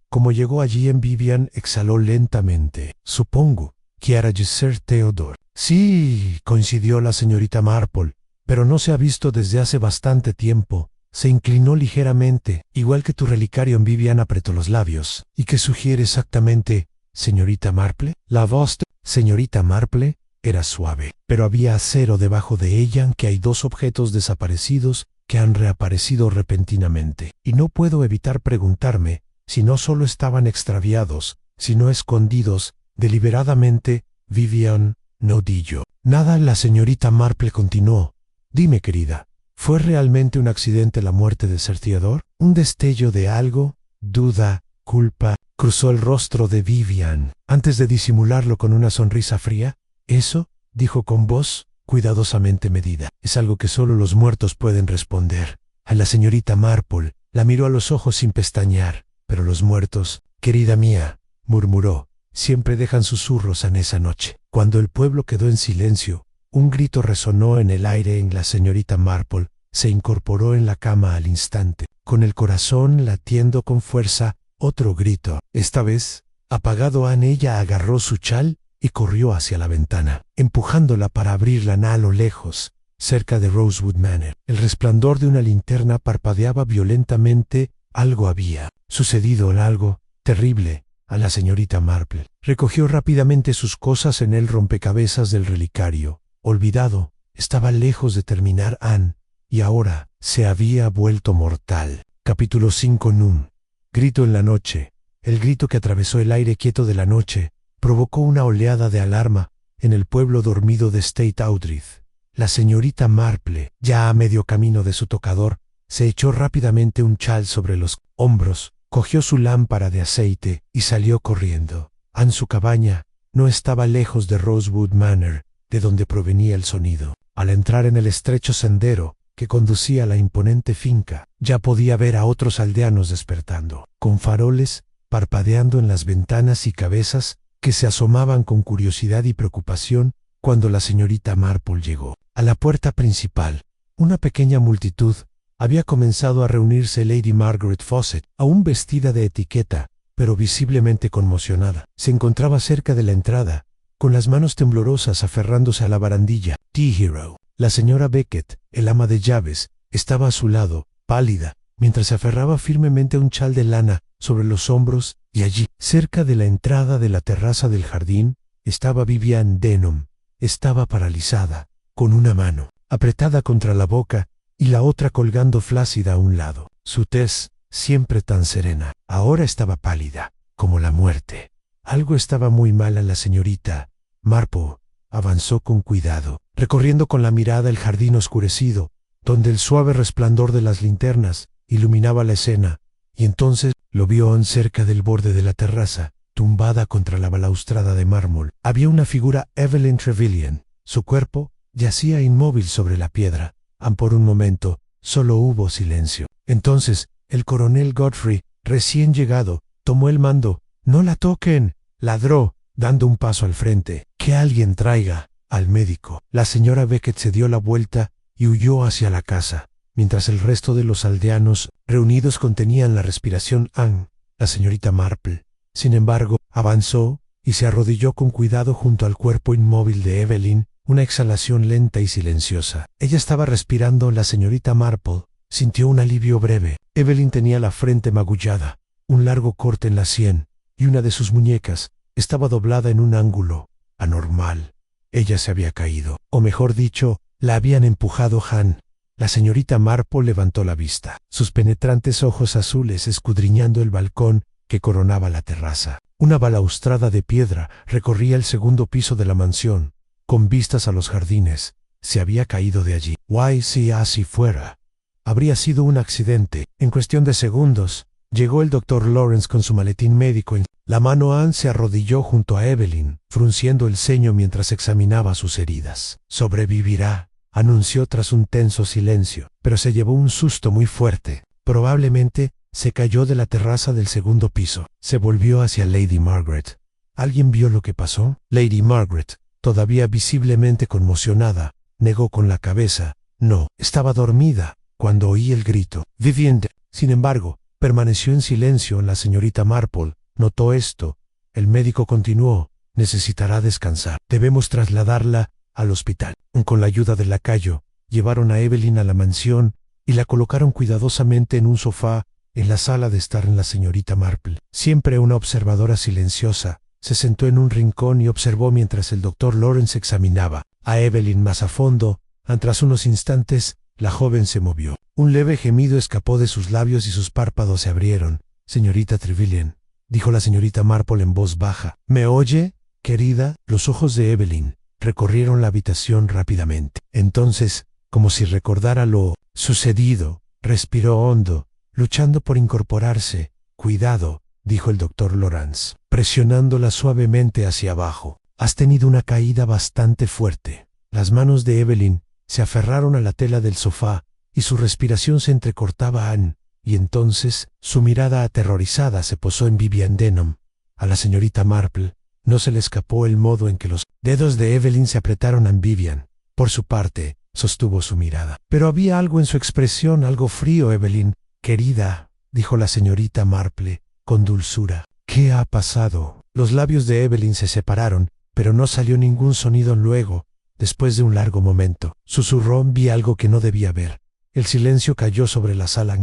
Como llegó allí en Vivian exhaló lentamente. «Supongo que era Sir Theodore». «Sí», coincidió la señorita Marple, «pero no se ha visto desde hace bastante tiempo». Se inclinó ligeramente. «Igual que tu relicario en Vivian», apretó los labios. «¿Y qué sugiere exactamente, señorita Marple?» La voz de señorita Marple era suave, pero había acero debajo de ella. «Que hay dos objetos desaparecidos que han reaparecido repentinamente, y no puedo evitar preguntarme si no solo estaban extraviados, sino escondidos deliberadamente». Vivian no di yo nada. La señorita Marple continuó. «Dime, querida, ¿fue realmente un accidente la muerte de Sir Theodore?» Un destello de algo, duda, culpa, cruzó el rostro de Vivian, antes de disimularlo con una sonrisa fría. «Eso», dijo con voz cuidadosamente medida, «es algo que solo los muertos pueden responder». A la señorita Marple la miró a los ojos sin pestañear. «Pero los muertos, querida mía», murmuró, «siempre dejan susurros en esa noche». Cuando el pueblo quedó en silencio, un grito resonó en el aire. En la señorita Marple se incorporó en la cama al instante, con el corazón latiendo con fuerza. Otro grito, esta vez apagado. Ella agarró su chal y corrió hacia la ventana, empujándola para abrirla. A lo lejos, cerca de Rosewood Manor, el resplandor de una linterna parpadeaba violentamente. Algo había sucedido, algo terrible. A la señorita Marple recogió rápidamente sus cosas en el rompecabezas del relicario. Olvidado, estaba lejos de terminar Anne, y ahora se había vuelto mortal. Capítulo 5. Nun. Grito en la noche. El grito que atravesó el aire quieto de la noche provocó una oleada de alarma en el pueblo dormido de State Audrith. La señorita Marple, ya a medio camino de su tocador, se echó rápidamente un chal sobre los hombros, cogió su lámpara de aceite y salió corriendo. En su cabaña no estaba lejos de Rosewood Manor, de donde provenía el sonido. Al entrar en el estrecho sendero que conducía a la imponente finca, ya podía ver a otros aldeanos despertando, con faroles parpadeando en las ventanas y cabezas que se asomaban con curiosidad y preocupación. Cuando la señorita Marple llegó a la puerta principal, una pequeña multitud había comenzado a reunirse. Lady Margaret Fawcett, aún vestida de etiqueta, pero visiblemente conmocionada, se encontraba cerca de la entrada, con las manos temblorosas aferrándose a la barandilla. T-Hero, la señora Beckett, el ama de llaves, estaba a su lado, pálida, mientras se aferraba firmemente a un chal de lana sobre los hombros, y allí, cerca de la entrada de la terraza del jardín, estaba Vivian Denham. Estaba paralizada, con una mano apretada contra la boca y la otra colgando flácida a un lado. Su tez siempre tan serena. Ahora estaba pálida, como la muerte. Algo estaba muy mal a la señorita Marple. Avanzó con cuidado, recorriendo con la mirada el jardín oscurecido, donde el suave resplandor de las linternas iluminaba la escena, y entonces lo vio cerca del borde de la terraza, tumbada contra la balaustrada de mármol. Había una figura, Evelyn Trevelyan. Su cuerpo yacía inmóvil sobre la piedra. Por un momento solo hubo silencio. Entonces el coronel Godfrey, recién llegado, tomó el mando. «¡No la toquen!», ladró, dando un paso al frente. «Que alguien traiga al médico». La señora Beckett se dio la vuelta y huyó hacia la casa, mientras el resto de los aldeanos reunidos contenían la respiración. La señorita Marple, sin embargo, avanzó y se arrodilló con cuidado junto al cuerpo inmóvil de Evelyn, una exhalación lenta y silenciosa. Ella estaba respirando. La señorita Marple sintió un alivio breve. Evelyn tenía la frente magullada, un largo corte en la sien, y una de sus muñecas estaba doblada en un ángulo anormal. Ella se había caído, o mejor dicho, la habían empujado. La señorita Marple levantó la vista, sus penetrantes ojos azules escudriñando el balcón que coronaba la terraza. Una balaustrada de piedra recorría el segundo piso de la mansión, con vistas a los jardines. Se había caído de allí. Si así fuera, habría sido un accidente. En cuestión de segundos, llegó el doctor Lawrence con su maletín médico. En la mano se arrodilló junto a Evelyn, frunciendo el ceño mientras examinaba sus heridas. «Sobrevivirá», anunció tras un tenso silencio, pero se llevó un susto muy fuerte. Probablemente se cayó de la terraza del segundo piso. Se volvió hacia Lady Margaret. «¿Alguien vio lo que pasó?». Lady Margaret, todavía visiblemente conmocionada, negó con la cabeza. «No, estaba dormida cuando oí el grito». Vivian, sin embargo, permaneció en silencio. La señorita Marple notó esto. El médico continuó: «Necesitará descansar. Debemos trasladarla al hospital». Con la ayuda del lacayo, llevaron a Evelyn a la mansión y la colocaron cuidadosamente en un sofá en la sala de estar. La señorita Marple, siempre una observadora silenciosa, se sentó en un rincón y observó mientras el doctor Lawrence examinaba a Evelyn más a fondo. Tras unos instantes, la joven se movió. Un leve gemido escapó de sus labios y sus párpados se abrieron. «Señorita Trevelyan», dijo la señorita Marple en voz baja. «¿Me oye, querida?». Los ojos de Evelyn recorrieron la habitación rápidamente. Entonces, como si recordara lo sucedido, respiró hondo, luchando por incorporarse. «Cuidado», dijo el doctor Lawrence, presionándola suavemente hacia abajo. «Has tenido una caída bastante fuerte». Las manos de Evelyn se aferraron a la tela del sofá y su respiración se entrecortaba. Y entonces su mirada aterrorizada se posó en Vivian Denham. A la señorita Marple no se le escapó el modo en que los dedos de Evelyn se apretaron a Vivian. Por su parte, sostuvo su mirada. Pero había algo en su expresión, algo frío. «Evelyn, querida», dijo la señorita Marple con dulzura. «¿Qué ha pasado?». Los labios de Evelyn se separaron, pero no salió ningún sonido. Luego, después de un largo momento, susurró: «Vi algo que no debía ver». El silencio cayó sobre la sala.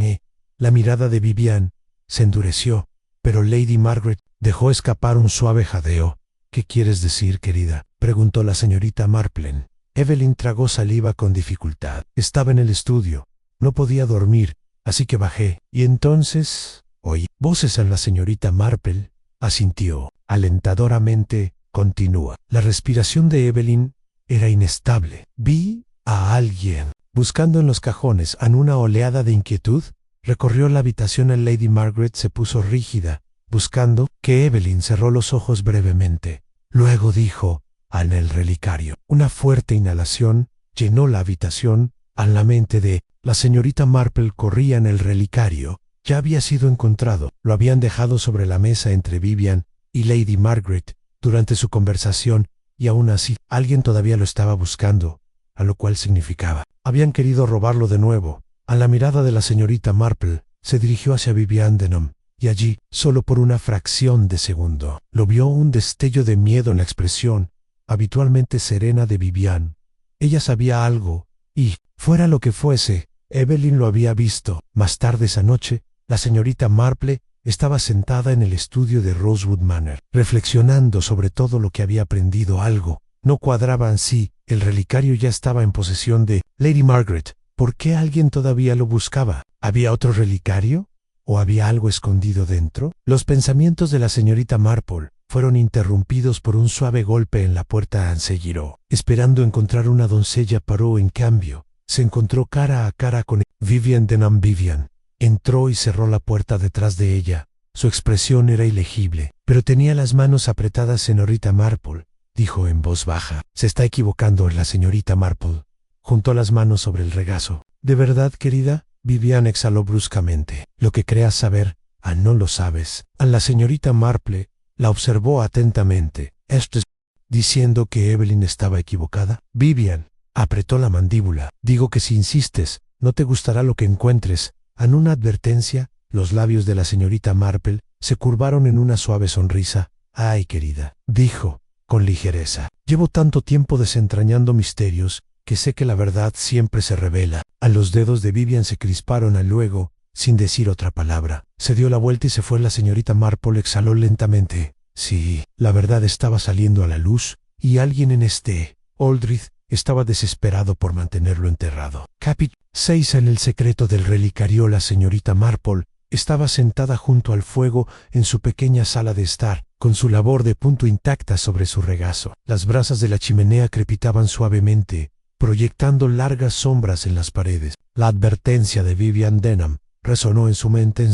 La mirada de Vivian se endureció, pero Lady Margaret dejó escapar un suave jadeo. «¿Qué quieres decir, querida?», preguntó la señorita Marple. Evelyn tragó saliva con dificultad. «Estaba en el estudio. No podía dormir, así que bajé. Y entonces oí voces». La señorita Marple asintió alentadoramente. Continúa. La respiración de Evelyn era inestable. «Vi a alguien». Buscando en los cajones. Una oleada de inquietud recorrió la habitación. Lady Margaret se puso rígida, buscando. Que Evelyn cerró los ojos brevemente. Luego dijo: «En el relicario». Una fuerte inhalación llenó la habitación. La mente de la señorita Marple corría. En el relicario ya había sido encontrado. Lo habían dejado sobre la mesa entre Vivian y Lady Margaret durante su conversación, y aún así, alguien todavía lo estaba buscando, a lo cual significaba: habían querido robarlo de nuevo. A la mirada de la señorita Marple se dirigió hacia Vivian Denham, y allí, solo por una fracción de segundo, lo vio un destello de miedo en la expresión habitualmente serena de Vivian. Ella sabía algo, y, fuera lo que fuese, Evelyn lo había visto. Más tarde esa noche, la señorita Marple estaba sentada en el estudio de Rosewood Manor, reflexionando sobre todo lo que había aprendido. Algo no cuadraba en sí. El relicario ya estaba en posesión de Lady Margaret. ¿Por qué alguien todavía lo buscaba? ¿Había otro relicario? ¿O había algo escondido dentro? Los pensamientos de la señorita Marple fueron interrumpidos por un suave golpe en la puerta. Anne se giró. Esperando encontrar una doncella, paró. En cambio, se encontró cara a cara con Vivian Denham. Vivian entró y cerró la puerta detrás de ella. Su expresión era ilegible, pero tenía las manos apretadas. Señorita Marple, dijo en voz baja. Se está equivocando. La señorita Marple juntó las manos sobre el regazo. ¿De verdad, querida? Vivian exhaló bruscamente. Lo que creas saber, no lo sabes. La señorita Marple la observó atentamente. Esto es diciendo que Evelyn estaba equivocada. Vivian apretó la mandíbula. Digo que si insistes, no te gustará lo que encuentres. En una advertencia, los labios de la señorita Marple se curvaron en una suave sonrisa. Ay, querida, dijo con ligereza. Llevo tanto tiempo desentrañando misterios que sé que la verdad siempre se revela. A los dedos de Vivian se crisparon. Luego, sin decir otra palabra, se dio la vuelta y se fue. La señorita Marple exhaló lentamente. Sí, la verdad estaba saliendo a la luz, y alguien en Aldrich estaba desesperado por mantenerlo enterrado. Capítulo 6. En el secreto del relicario. La señorita Marple estaba sentada junto al fuego en su pequeña sala de estar, con su labor de punto intacta sobre su regazo. Las brasas de la chimenea crepitaban suavemente, proyectando largas sombras en las paredes. La advertencia de Vivian Denham resonó en su mente.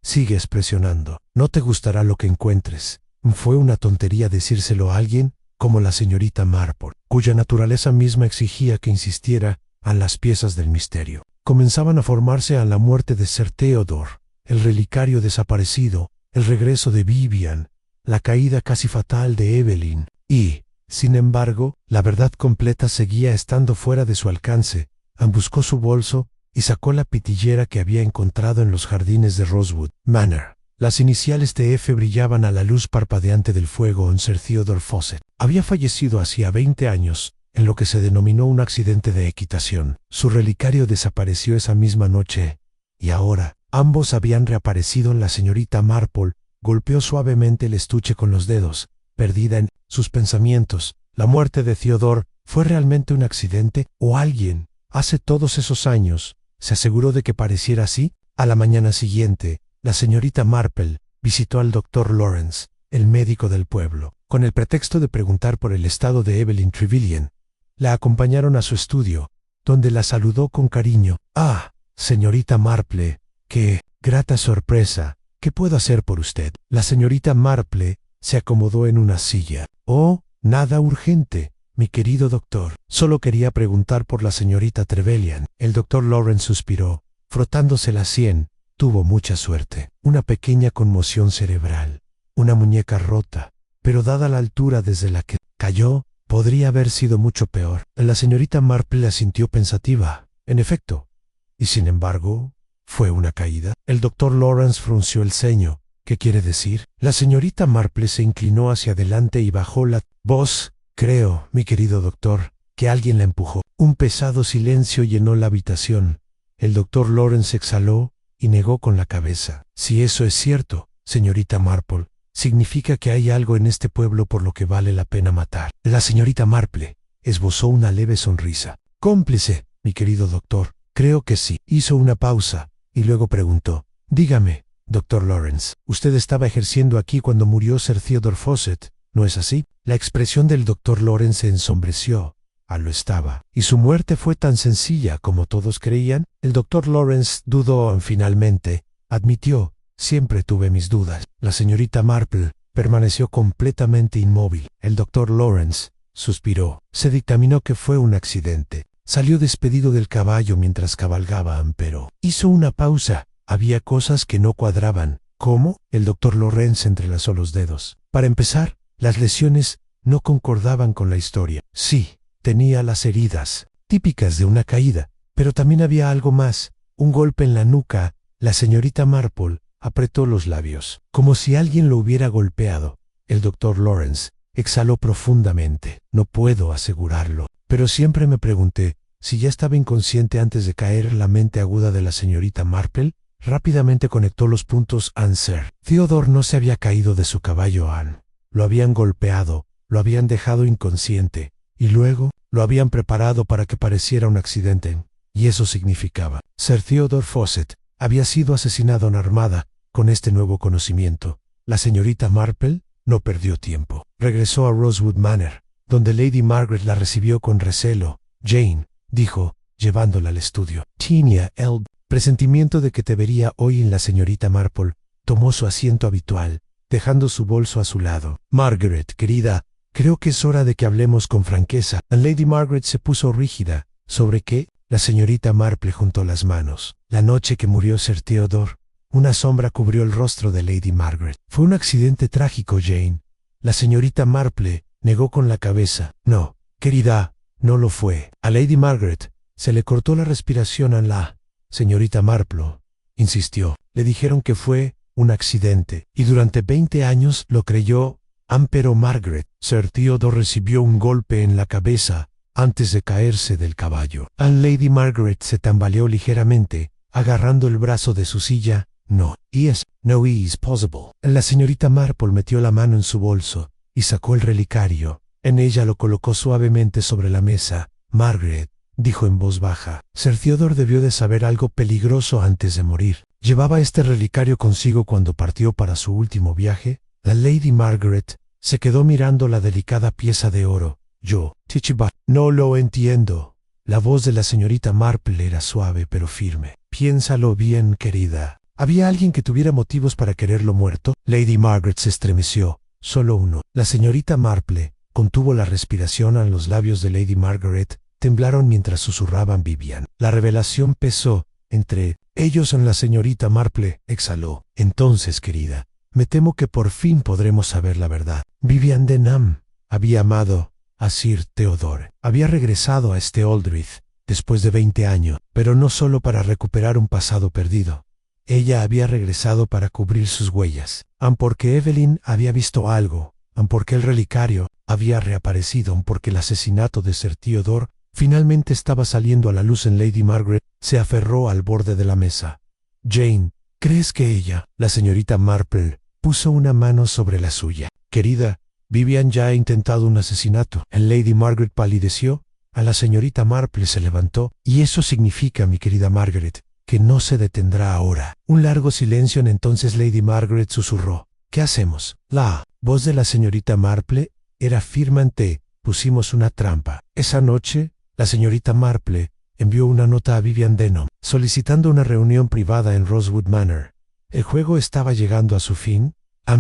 Sigues presionando. No te gustará lo que encuentres. Fue una tontería decírselo a alguien como la señorita Marple, cuya naturaleza misma exigía que insistiera en las piezas del misterio. Comenzaban a formarse a la muerte de Sir Theodore, el relicario desaparecido, el regreso de Vivian, la caída casi fatal de Evelyn, y, sin embargo, la verdad completa seguía estando fuera de su alcance. Anne buscó su bolso y sacó la pitillera que había encontrado en los jardines de Rosewood Manor. Las iniciales de F brillaban a la luz parpadeante del fuego. Sir Theodore Fawcett había fallecido hacía 20 años, en lo que se denominó un accidente de equitación. Su relicario desapareció esa misma noche, y ahora ambos habían reaparecido. La señorita Marple golpeó suavemente el estuche con los dedos, perdida en sus pensamientos. ¿La muerte de Theodore fue realmente un accidente? ¿O alguien, hace todos esos años, se aseguró de que pareciera así? A la mañana siguiente, la señorita Marple visitó al doctor Lawrence, el médico del pueblo, con el pretexto de preguntar por el estado de Evelyn Trevelyan. La acompañaron a su estudio, donde la saludó con cariño. «Ah, señorita Marple, qué grata sorpresa. ¿Qué puedo hacer por usted?» La señorita Marple se acomodó en una silla. «Oh, nada urgente, mi querido doctor. Solo quería preguntar por la señorita Trevelyan». El doctor Lawrence suspiró, frotándose la sien. Tuvo mucha suerte. Una pequeña conmoción cerebral, una muñeca rota, pero dada la altura desde la que cayó, podría haber sido mucho peor. La señorita Marple asintió pensativa. En efecto, y sin embargo, ¿fue una caída? El doctor Lawrence frunció el ceño. ¿Qué quiere decir? La señorita Marple se inclinó hacia adelante y bajó la voz. Creo, mi querido doctor, que alguien la empujó. Un pesado silencio llenó la habitación. El doctor Lawrence exhaló y negó con la cabeza. Si eso es cierto, señorita Marple, significa que hay algo en este pueblo por lo que vale la pena matar. La señorita Marple esbozó una leve sonrisa. Cómplice, mi querido doctor. Creo que sí. Hizo una pausa y luego preguntó. Dígame, doctor Lawrence, usted estaba ejerciendo aquí cuando murió Sir Theodore Fawcett, ¿no es así? La expresión del doctor Lawrence se ensombreció. Lo estaba. ¿Y su muerte fue tan sencilla como todos creían? El doctor Lawrence dudó. Finalmente admitió. Siempre tuve mis dudas. La señorita Marple permaneció completamente inmóvil. El doctor Lawrence suspiró. Se dictaminó que fue un accidente. Salió despedido del caballo mientras cabalgaba, pero hizo una pausa. Había cosas que no cuadraban. ¿Cómo? El doctor Lawrence entrelazó los dedos. Para empezar, las lesiones no concordaban con la historia. Sí, tenía las heridas, típicas de una caída, pero también había algo más, un golpe en la nuca. La señorita Marple apretó los labios, como si alguien lo hubiera golpeado. El doctor Lawrence exhaló profundamente. No puedo asegurarlo, pero siempre me pregunté si ya estaba inconsciente antes de caer. La mente aguda de la señorita Marple rápidamente conectó los puntos. Sir Theodore no se había caído de su caballo. Anne. Lo habían golpeado, lo habían dejado inconsciente, y luego lo habían preparado para que pareciera un accidente. Y eso significaba. Sir Theodore Fawcett había sido asesinado en armada. Con este nuevo conocimiento, la señorita Marple no perdió tiempo. Regresó a Rosewood Manor, donde Lady Margaret la recibió con recelo. Jane, dijo, llevándola al estudio. Tenía el presentimiento de que te vería hoy en la señorita Marple. Tomó su asiento habitual, dejando su bolso a su lado. Margaret, querida, creo que es hora de que hablemos con franqueza. Lady Margaret se puso rígida. ¿Sobre qué? La señorita Marple juntó las manos. La noche que murió Sir Theodore, una sombra cubrió el rostro de Lady Margaret. Fue un accidente trágico, Jane. La señorita Marple negó con la cabeza. No, querida, no lo fue. A Lady Margaret se le cortó la respiración a la señorita Marple. Insistió. Le dijeron que fue un accidente, y durante 20 años lo creyó. Pero Margaret, Sir Theodore recibió un golpe en la cabeza antes de caerse del caballo. Lady Margaret se tambaleó ligeramente, agarrando el brazo de su silla. No is possible. La señorita Marple metió la mano en su bolso y sacó el relicario. En ella lo colocó suavemente sobre la mesa. Margaret, dijo en voz baja, Sir Theodore debió de saber algo peligroso antes de morir. ¿Llevaba este relicario consigo cuando partió para su último viaje? La Lady Margaret se quedó mirando la delicada pieza de oro. No lo entiendo. La voz de la señorita Marple era suave pero firme. Piénsalo bien, querida. ¿Había alguien que tuviera motivos para quererlo muerto? Lady Margaret se estremeció. Solo uno. La señorita Marple contuvo la respiración. A los labios de Lady Margaret temblaron mientras susurraban Vivian. La revelación pesó entre ellos en la señorita Marple. Exhaló. Entonces, querida, me temo que por fin podremos saber la verdad. Vivian Denham había amado a Sir Theodore. Había regresado a este Aldrich después de 20 años, pero no solo para recuperar un pasado perdido. Ella había regresado para cubrir sus huellas. Porque Evelyn había visto algo. Porque el relicario había reaparecido. Porque el asesinato de Sir Theodore finalmente estaba saliendo a la luz. En Lady Margaret se aferró al borde de la mesa. Jane, ¿crees que ella? La señorita Marple puso una mano sobre la suya. Querida, Vivian ya ha intentado un asesinato. Lady Margaret palideció. A la señorita Marple se levantó. Y eso significa, mi querida Margaret, que no se detendrá ahora. Un largo silencio. Entonces Lady Margaret susurró. ¿Qué hacemos? La voz de la señorita Marple era firme. Pusimos una trampa. Esa noche, la señorita Marple envió una nota a Vivian Denham, solicitando una reunión privada en Rosewood Manor. El juego estaba llegando a su fin.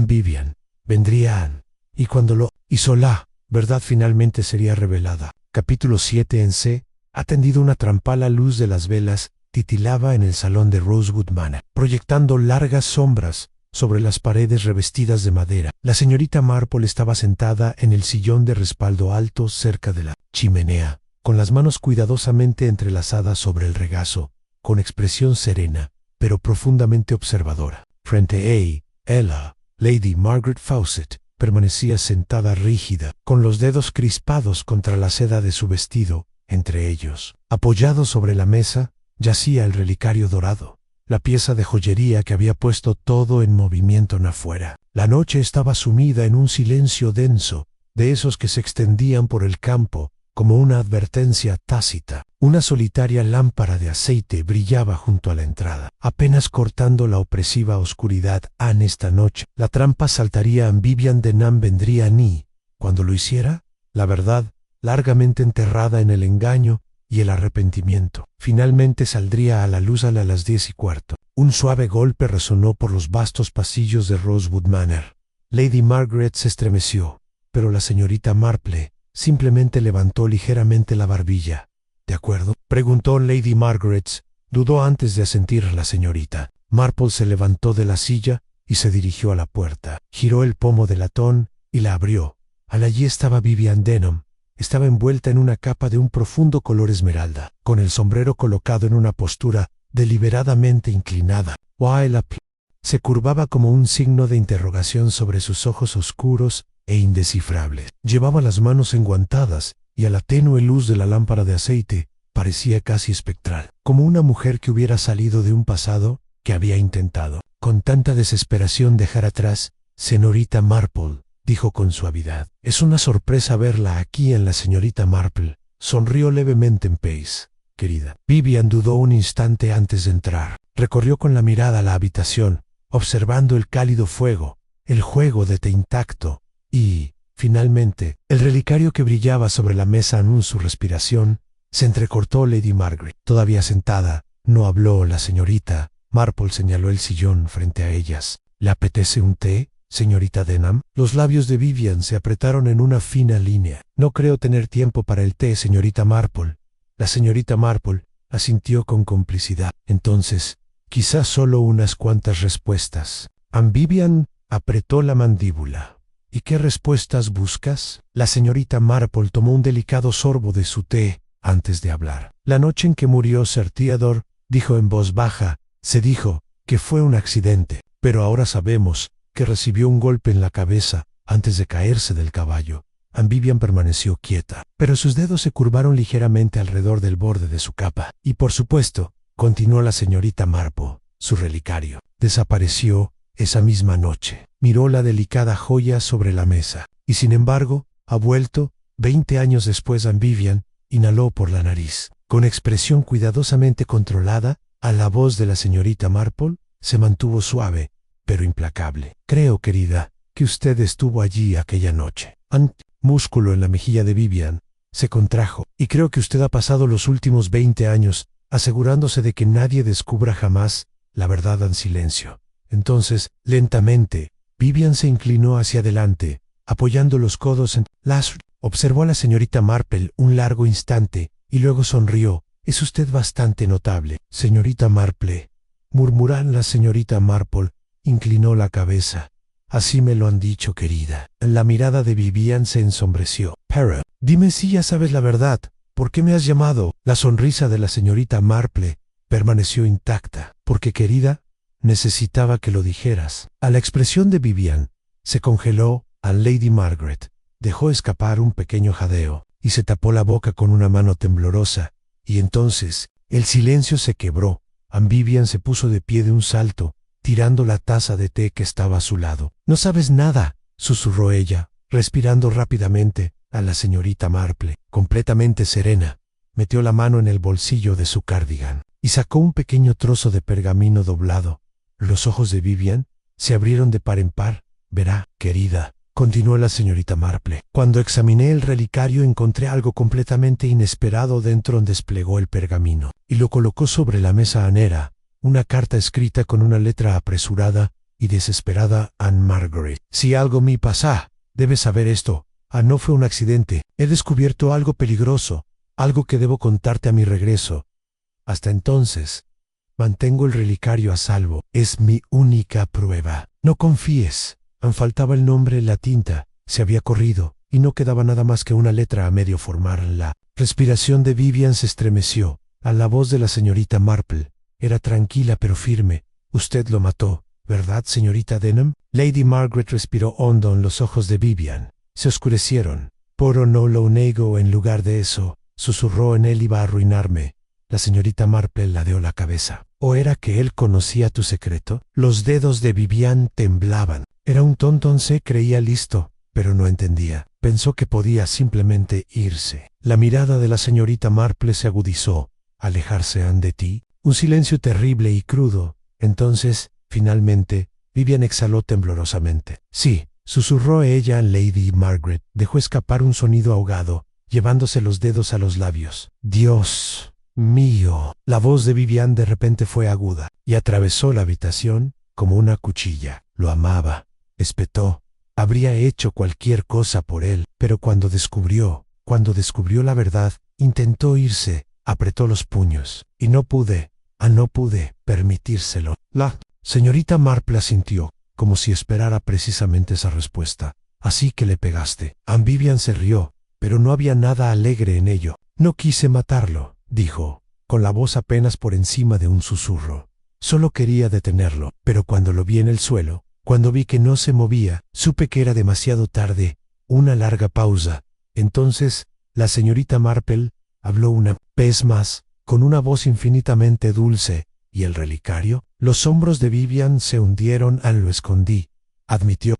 Vivian vendría Anne. Y cuando lo hizo, la verdad finalmente sería revelada. Capítulo 7. En C. Ha tendido una trampa. La luz de las velas titilaba en el salón de Rosewood Manor, proyectando largas sombras sobre las paredes revestidas de madera. La señorita Marple estaba sentada en el sillón de respaldo alto cerca de la chimenea, con las manos cuidadosamente entrelazadas sobre el regazo, con expresión serena, pero profundamente observadora. Frente a ella, Lady Margaret Fawcett permanecía sentada rígida, con los dedos crispados contra la seda de su vestido. Entre ellos, apoyado sobre la mesa, yacía el relicario dorado, la pieza de joyería que había puesto todo en movimiento afuera. La noche estaba sumida en un silencio denso, de esos que se extendían por el campo, como una advertencia tácita. Una solitaria lámpara de aceite brillaba junto a la entrada, apenas cortando la opresiva oscuridad. Esta noche, la trampa saltaría. Vivian Denham vendría ni, cuando lo hiciera, la verdad, largamente enterrada en el engaño y el arrepentimiento, finalmente saldría a la luz a las 10:15. Un suave golpe resonó por los vastos pasillos de Rosewood Manor. Lady Margaret se estremeció, pero la señorita Marple simplemente levantó ligeramente la barbilla. ¿De acuerdo?, preguntó Lady Margaret. Dudó antes de asentir. La señorita Marple se levantó de la silla y se dirigió a la puerta. Giró el pomo de latón y la abrió. Allí estaba Vivian Denham. Estaba envuelta en una capa de un profundo color esmeralda, con el sombrero colocado en una postura deliberadamente inclinada. Se curvaba como un signo de interrogación sobre sus ojos oscuros e indescifrables. Llevaba las manos enguantadas y a la tenue luz de la lámpara de aceite parecía casi espectral, como una mujer que hubiera salido de un pasado que había intentado con tanta desesperación dejar atrás. Señorita Marple, dijo con suavidad. Es una sorpresa verla aquí. En la señorita Marple sonrió levemente. En Pace, querida. Vivian dudó un instante antes de entrar. Recorrió con la mirada la habitación, observando el cálido fuego, el juego de té intacto, y, finalmente, el relicario que brillaba sobre la mesa anunció su respiración. Se entrecortó Lady Margaret. Todavía sentada, no habló la señorita. Marple señaló el sillón frente a ellas. ¿Le apetece un té, señorita Denham? Los labios de Vivian se apretaron en una fina línea. No creo tener tiempo para el té, señorita Marple. La señorita Marple asintió con complicidad. Entonces, quizás solo unas cuantas respuestas. Vivian apretó la mandíbula. ¿Y qué respuestas buscas? La señorita Marple tomó un delicado sorbo de su té antes de hablar. La noche en que murió Sir Theodore, dijo en voz baja, se dijo que fue un accidente, pero ahora sabemos que recibió un golpe en la cabeza antes de caerse del caballo. Vivian permaneció quieta, pero sus dedos se curvaron ligeramente alrededor del borde de su capa. Y por supuesto, continuó la señorita Marple, su relicario desapareció esa misma noche. Miró la delicada joya sobre la mesa, y sin embargo, ha vuelto. 20 años después. Vivian inhaló por la nariz. Con expresión cuidadosamente controlada, a la voz de la señorita Marple se mantuvo suave, pero implacable. Creo, querida, que usted estuvo allí aquella noche. Músculo en la mejilla de Vivian se contrajo. Y creo que usted ha pasado los últimos 20 años asegurándose de que nadie descubra jamás la verdad en silencio. Entonces, lentamente, Vivian se inclinó hacia adelante, apoyando los codos en las... Observó a la señorita Marple un largo instante y luego sonrió. Es usted bastante notable, señorita Marple. Murmuró la señorita Marple. Inclinó la cabeza. Así me lo han dicho, querida. La mirada de Vivian se ensombreció. Pero, dime si ya sabes la verdad. ¿Por qué me has llamado? La sonrisa de la señorita Marple permaneció intacta. Porque, querida, necesitaba que lo dijeras. A la expresión de Vivian se congeló. A Lady Margaret dejó escapar un pequeño jadeo y se tapó la boca con una mano temblorosa. Y entonces, el silencio se quebró. Vivian se puso de pie de un salto, tirando la taza de té que estaba a su lado. No sabes nada, susurró ella, respirando rápidamente. A la señorita Marple, completamente serena, metió la mano en el bolsillo de su cardigan y sacó un pequeño trozo de pergamino doblado. Los ojos de Vivian se abrieron de par en par. Verá, querida, continuó la señorita Marple. Cuando examiné el relicario encontré algo completamente inesperado dentro. Desplegó el pergamino y lo colocó sobre la mesa. Era una carta escrita con una letra apresurada y desesperada. Anne Margaret. Si algo me pasa, debes saber esto. No fue un accidente. He descubierto algo peligroso, algo que debo contarte a mi regreso. Hasta entonces, mantengo el relicario a salvo. Es mi única prueba. No confíes. Faltaba el nombre, la tinta se había corrido y no quedaba nada más que una letra a medio formar. La respiración de Vivian se estremeció. A la voz de la señorita Marple era tranquila pero firme. Usted lo mató, ¿verdad, señorita Denham? Lady Margaret respiró hondo. En los ojos de Vivian se oscurecieron. Pero no lo nego. En lugar de eso, susurró, en él iba a arruinarme. La señorita Marple ladeó la cabeza. ¿O era que él conocía tu secreto? Los dedos de Vivian temblaban. Era un tonto, se creía listo, pero no entendía. Pensó que podía simplemente irse. La mirada de la señorita Marple se agudizó. ¿Alejarse de ti? Un silencio terrible y crudo. Entonces, finalmente, Vivian exhaló temblorosamente. Sí, susurró ella. Lady Margaret dejó escapar un sonido ahogado, llevándose los dedos a los labios. Dios mío. La voz de Vivian de repente fue aguda y atravesó la habitación como una cuchilla. Lo amaba. Espetó. Habría hecho cualquier cosa por él, pero cuando descubrió la verdad, intentó irse, apretó los puños. Y no pude permitírselo. La señorita Marple asintió, como si esperara precisamente esa respuesta. Así que le pegaste. Vivian se rió, pero no había nada alegre en ello. No quise matarlo, dijo, con la voz apenas por encima de un susurro. Solo quería detenerlo, pero cuando lo vi en el suelo, cuando vi que no se movía, supe que era demasiado tarde. Una larga pausa. Entonces, la señorita Marple habló una vez más, con una voz infinitamente dulce. ¿Y el relicario? Los hombros de Vivian se hundieron. Lo escondí, admitió.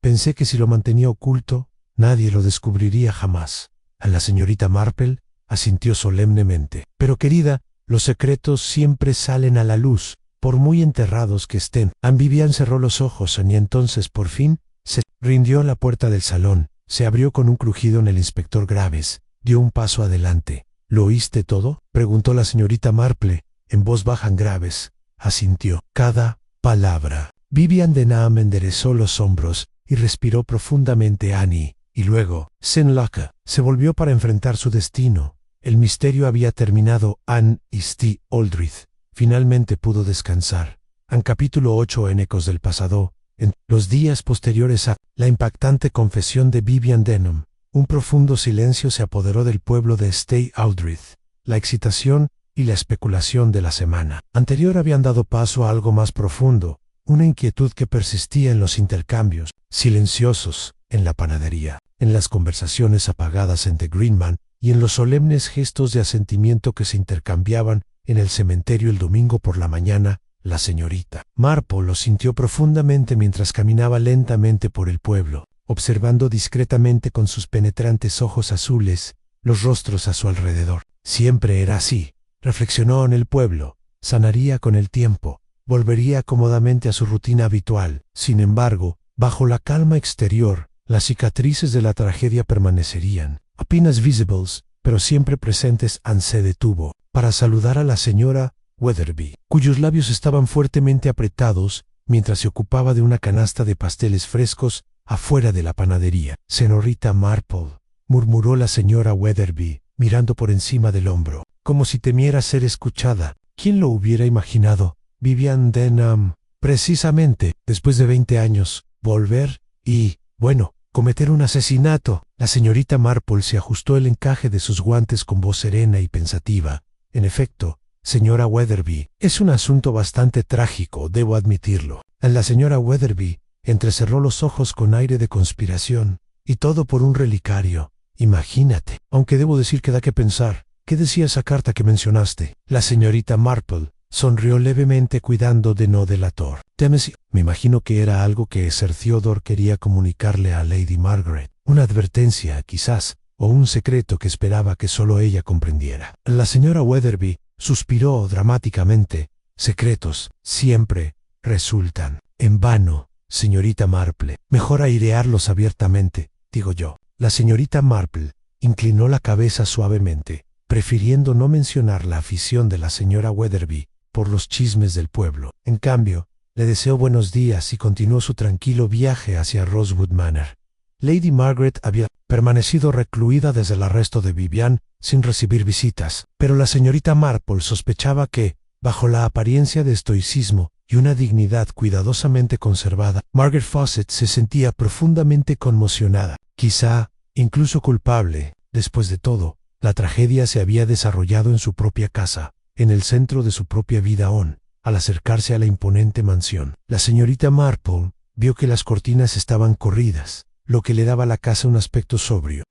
Pensé que si lo mantenía oculto, nadie lo descubriría jamás. A la señorita Marple asintió solemnemente. Pero, querida, Los secretos siempre salen a la luz, por muy enterrados que estén. Vivian cerró los ojos y entonces por fin se rindió a la puerta del salón. Se abrió con un crujido en el inspector Graves. Dio un paso adelante. ¿Lo oíste todo?, preguntó la señorita Marple, en voz baja. Graves asintió. Cada palabra. Vivian Denham enderezó los hombros y respiró profundamente. Annie, y luego, Senlaca, se volvió para enfrentar su destino. El misterio había terminado. Anne y Steve Aldrich finalmente pudo descansar. Capítulo 8. En Ecos del pasado. En los días posteriores a la impactante confesión de Vivian Denham, un profundo silencio se apoderó del pueblo de Steve Aldrich. La excitación y la especulación de la semana anterior habían dado paso a algo más profundo, una inquietud que persistía en los intercambios silenciosos en la panadería, en las conversaciones apagadas entre Greenman y en los solemnes gestos de asentimiento que se intercambiaban en el cementerio el domingo por la mañana. La señorita Marple lo sintió profundamente mientras caminaba lentamente por el pueblo, observando discretamente con sus penetrantes ojos azules los rostros a su alrededor. Siempre era así, reflexionó. En el pueblo, sanaría con el tiempo, volvería cómodamente a su rutina habitual. Sin embargo, bajo la calma exterior, las cicatrices de la tragedia permanecerían, apenas visibles, pero siempre presentes. Anne se detuvo para saludar a la señora Weatherby, cuyos labios estaban fuertemente apretados mientras se ocupaba de una canasta de pasteles frescos afuera de la panadería. Señorita Marple, murmuró la señora Weatherby, mirando por encima del hombro, como si temiera ser escuchada. ¿Quién lo hubiera imaginado? Vivian Denham, precisamente, después de 20 años, volver y, bueno, cometer un asesinato. La señorita Marple se ajustó el encaje de sus guantes con voz serena y pensativa. En efecto, señora Weatherby, es un asunto bastante trágico, debo admitirlo. La señora Weatherby entrecerró los ojos con aire de conspiración. Y todo por un relicario. Imagínate. Aunque debo decir que da que pensar. ¿Qué decía esa carta que mencionaste? La señorita Marple sonrió levemente, cuidando de no delatar. Me imagino que era algo que Sir Theodore quería comunicarle a Lady Margaret. Una advertencia, quizás, o un secreto que esperaba que solo ella comprendiera. La señora Weatherby suspiró dramáticamente. Secretos siempre resultan en vano, señorita Marple. Mejor airearlos abiertamente, digo yo. La señorita Marple inclinó la cabeza suavemente, prefiriendo no mencionar la afición de la señora Weatherby por los chismes del pueblo. En cambio, le deseó buenos días y continuó su tranquilo viaje hacia Rosewood Manor. Lady Margaret había permanecido recluida desde el arresto de Vivian sin recibir visitas, pero la señorita Marple sospechaba que, bajo la apariencia de estoicismo y una dignidad cuidadosamente conservada, Margaret Fawcett se sentía profundamente conmocionada, quizá incluso culpable. Después de todo, la tragedia se había desarrollado en su propia casa, en el centro de su propia vida aún. Al acercarse a la imponente mansión, la señorita Marple vio que las cortinas estaban corridas, lo que le daba a la casa un aspecto sobrio.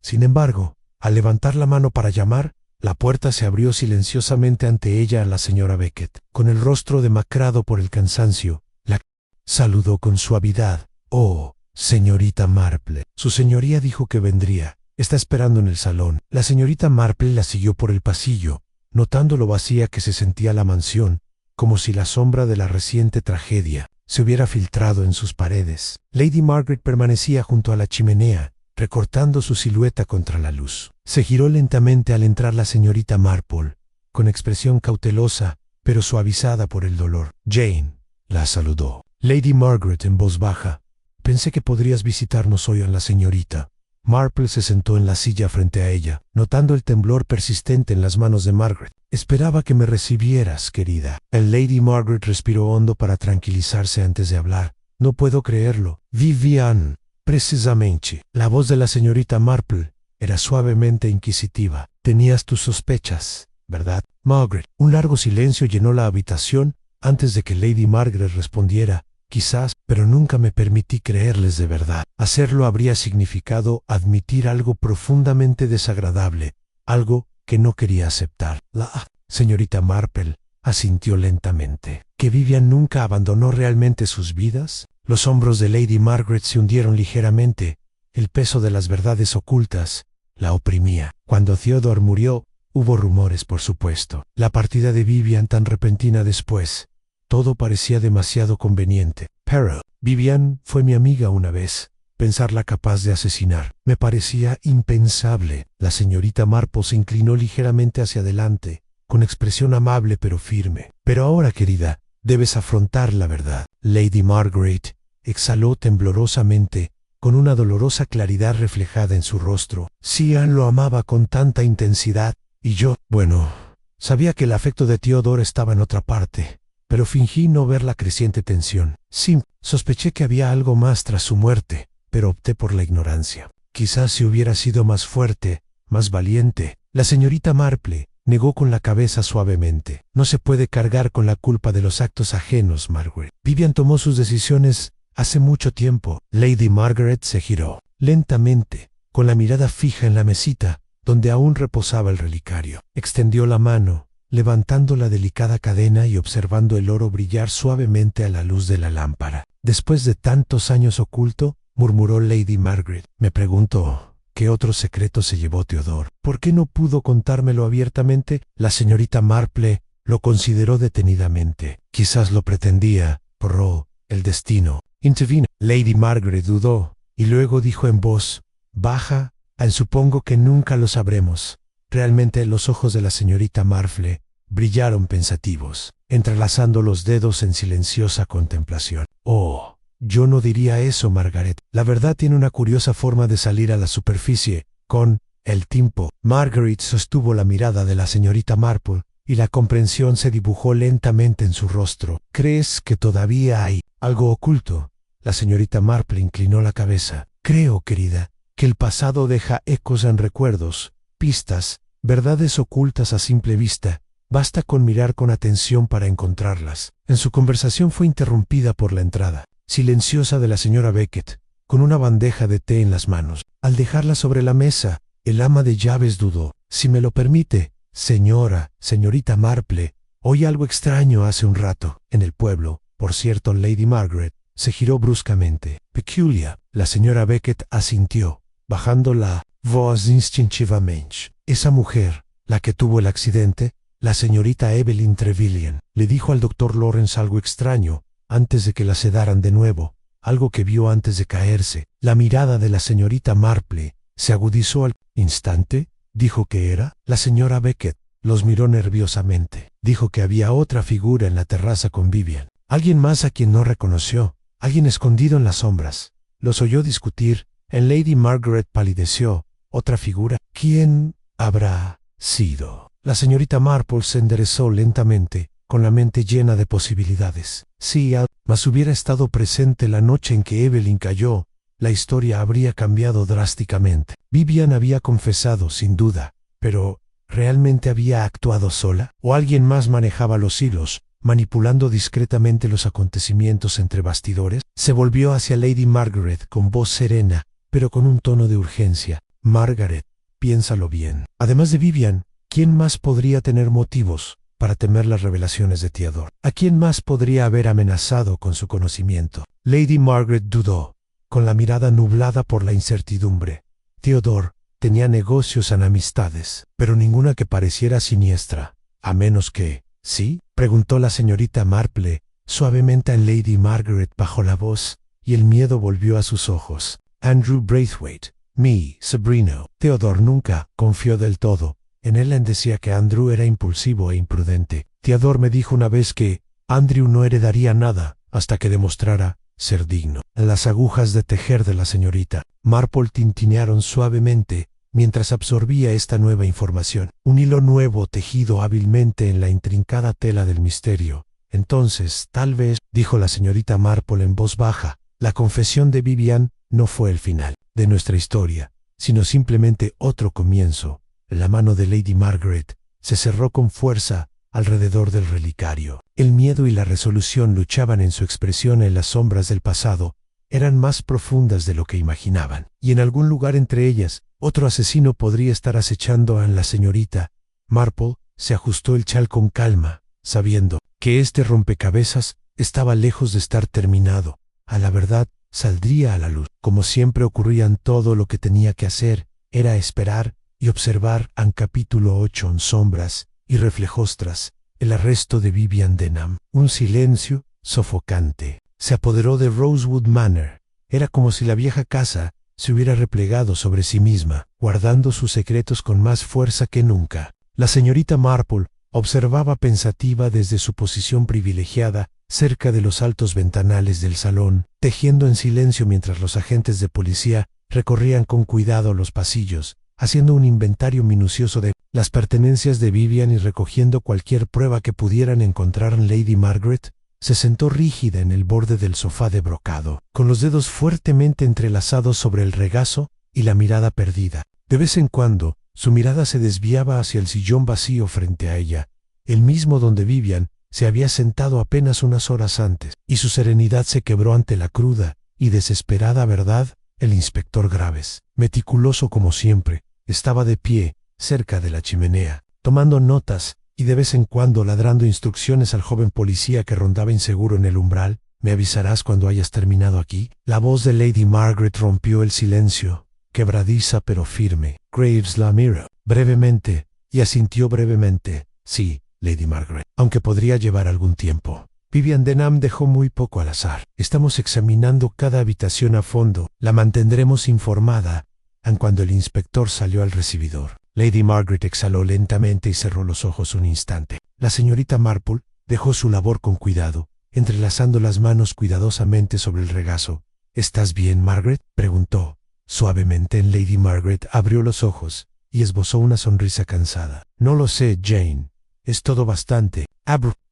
Sin embargo, al levantar la mano para llamar, la puerta se abrió silenciosamente ante ella. A la señora Beckett, con el rostro demacrado por el cansancio, la saludó con suavidad. «Oh, señorita Marple, su señoría dijo que vendría. Está esperando en el salón». La señorita Marple la siguió por el pasillo, notando lo vacía que se sentía la mansión, como si la sombra de la reciente tragedia se hubiera filtrado en sus paredes. Lady Margaret permanecía junto a la chimenea, recortando su silueta contra la luz. Se giró lentamente al entrar la señorita Marple, con expresión cautelosa, pero suavizada por el dolor. «Jane», la saludó. Lady Margaret en voz baja: «Pensé que podrías visitarnos hoy a la señorita». Marple se sentó en la silla frente a ella, notando el temblor persistente en las manos de Margaret. «Esperaba que me recibieras, querida». Lady Margaret respiró hondo para tranquilizarse antes de hablar. «No puedo creerlo. Vivian». Precisamente. La voz de la señorita Marple era suavemente inquisitiva. «Tenías tus sospechas, ¿verdad, Margaret?». Un largo silencio llenó la habitación antes de que Lady Margaret respondiera: «Quizás, pero nunca me permití creerles de verdad». Hacerlo habría significado admitir algo profundamente desagradable, algo que no quería aceptar. La señorita Marple asintió lentamente. ¿Que Vivian nunca abandonó realmente sus vidas? Los hombros de Lady Margaret se hundieron ligeramente. El peso de las verdades ocultas la oprimía. Cuando Theodore murió, Hubo rumores, por supuesto. La partida de Vivian tan repentina después. Todo parecía demasiado conveniente. Pero Vivian fue mi amiga una vez. Pensarla capaz de asesinar me parecía impensable. La señorita Marple se inclinó ligeramente hacia adelante, con expresión amable pero firme. Pero ahora, querida, debes afrontar la verdad. Lady Margaret exhaló temblorosamente, con una dolorosa claridad reflejada en su rostro. Sian lo amaba con tanta intensidad, y yo, bueno, sabía que el afecto de Theodore estaba en otra parte, pero fingí no ver la creciente tensión. Sí, sospeché que había algo más tras su muerte, pero opté por la ignorancia. Quizás si hubiera sido más fuerte, más valiente. La señorita Marple negó con la cabeza suavemente. No se puede cargar con la culpa de los actos ajenos, Margaret. Vivian tomó sus decisiones hace mucho tiempo. Lady Margaret se giró lentamente, con la mirada fija en la mesita, donde aún reposaba el relicario. Extendió la mano, levantando la delicada cadena y observando el oro brillar suavemente a la luz de la lámpara. Después de tantos años oculto, murmuró Lady Margaret. Me pregunto, ¿qué otro secreto se llevó Theodore? ¿Por qué no pudo contármelo abiertamente? La señorita Marple lo consideró detenidamente. Quizás lo pretendía, por el destino. Intervino. Lady Margaret dudó, y luego dijo en voz baja, supongo que nunca lo sabremos. Realmente los ojos de la señorita Marple brillaron pensativos, entrelazando los dedos en silenciosa contemplación. Oh, yo no diría eso, Margaret. La verdad tiene una curiosa forma de salir a la superficie, con el tiempo. Margaret sostuvo la mirada de la señorita Marple, y la comprensión se dibujó lentamente en su rostro. ¿Crees que todavía hay algo oculto? La señorita Marple inclinó la cabeza. Creo, querida, que el pasado deja ecos en recuerdos, pistas, verdades ocultas a simple vista. Basta con mirar con atención para encontrarlas. En su conversación fue interrumpida por la entrada silenciosa de la señora Beckett, con una bandeja de té en las manos. Al dejarla sobre la mesa, el ama de llaves dudó. Si me lo permite, señorita Marple, oí algo extraño hace un rato. En el pueblo, por cierto. Lady Margaret se giró bruscamente. Peculiar. La señora Beckett asintió, bajando la voz instintivamente. Esa mujer, la que tuvo el accidente, la señorita Evelyn Trevelyan, le dijo al doctor Lawrence algo extraño antes de que la sedaran de nuevo, algo que vio antes de caerse. La mirada de la señorita Marple se agudizó al instante. ¿Dijo que era? La señora Beckett los miró nerviosamente. Dijo que había otra figura en la terraza con Vivian. Alguien más a quien no reconoció, alguien escondido en las sombras. Los oyó discutir. En Lady Margaret palideció. ¿Otra figura? ¿Quién habrá sido? La señorita Marple se enderezó lentamente, con la mente llena de posibilidades. Si mas hubiera estado presente la noche en que Evelyn cayó, la historia habría cambiado drásticamente. Vivian había confesado, sin duda, pero ¿realmente había actuado sola? ¿O alguien más manejaba los hilos, manipulando discretamente los acontecimientos entre bastidores? Se volvió hacia Lady Margaret con voz serena, pero con un tono de urgencia. Margaret, piénsalo bien. Además de Vivian, ¿quién más podría tener motivos para temer las revelaciones de Theodore? ¿A quién más podría haber amenazado con su conocimiento? Lady Margaret dudó, con la mirada nublada por la incertidumbre. Theodore tenía negocios en amistades, pero ninguna que pareciera siniestra, a menos que... ¿Sí? Preguntó la señorita Marple, suavemente. En Lady Margaret bajó la voz, y el miedo volvió a sus ojos. Andrew Braithwaite, mi sobrino. Theodore nunca confió del todo en él. Decía que Andrew era impulsivo e imprudente. Theodore me dijo una vez que Andrew no heredaría nada hasta que demostrara ser digno. Las agujas de tejer de la señorita Marple tintinearon suavemente mientras absorbía esta nueva información. Un hilo nuevo tejido hábilmente en la intrincada tela del misterio. Entonces, tal vez, dijo la señorita Marple en voz baja, la confesión de Vivian no fue el final de nuestra historia, sino simplemente otro comienzo. La mano de Lady Margaret se cerró con fuerza alrededor del relicario. El miedo y la resolución luchaban en su expresión. En las sombras del pasado eran más profundas de lo que imaginaban, y en algún lugar entre ellas, otro asesino podría estar acechando a la señorita. Marple se ajustó el chal con calma, sabiendo que este rompecabezas estaba lejos de estar terminado. A la verdad saldría a la luz. Como siempre ocurría, todo lo que tenía que hacer era esperar y observar en capítulo 8 en sombras y reflejostras el arresto de Vivian Denham. Un silencio sofocante se apoderó de Rosewood Manor. Era como si la vieja casa se hubiera replegado sobre sí misma, guardando sus secretos con más fuerza que nunca. La señorita Marple observaba pensativa desde su posición privilegiada cerca de los altos ventanales del salón, tejiendo en silencio mientras los agentes de policía recorrían con cuidado los pasillos, haciendo un inventario minucioso de las pertenencias de Vivian y recogiendo cualquier prueba que pudieran encontrar en Lady Margaret. Se sentó rígida en el borde del sofá de brocado, con los dedos fuertemente entrelazados sobre el regazo y la mirada perdida. De vez en cuando, su mirada se desviaba hacia el sillón vacío frente a ella, el mismo donde Vivian se había sentado apenas unas horas antes, y su serenidad se quebró ante la cruda y desesperada verdad. El inspector Graves, meticuloso como siempre, estaba de pie, cerca de la chimenea, tomando notas y de vez en cuando ladrando instrucciones al joven policía que rondaba inseguro en el umbral. «¿Me avisarás cuando hayas terminado aquí?» La voz de Lady Margaret rompió el silencio, quebradiza pero firme. Graves la miró brevemente y asintió brevemente. «Sí, Lady Margaret, aunque podría llevar algún tiempo». Vivian Denham dejó muy poco al azar. «Estamos examinando cada habitación a fondo. La mantendremos informada». Aun cuando el inspector salió al recibidor, Lady Margaret exhaló lentamente y cerró los ojos un instante. La señorita Marple dejó su labor con cuidado, entrelazando las manos cuidadosamente sobre el regazo. «¿Estás bien, Margaret?», preguntó suavemente. Lady Margaret abrió los ojos y esbozó una sonrisa cansada. «No lo sé, Jane. Es todo bastante.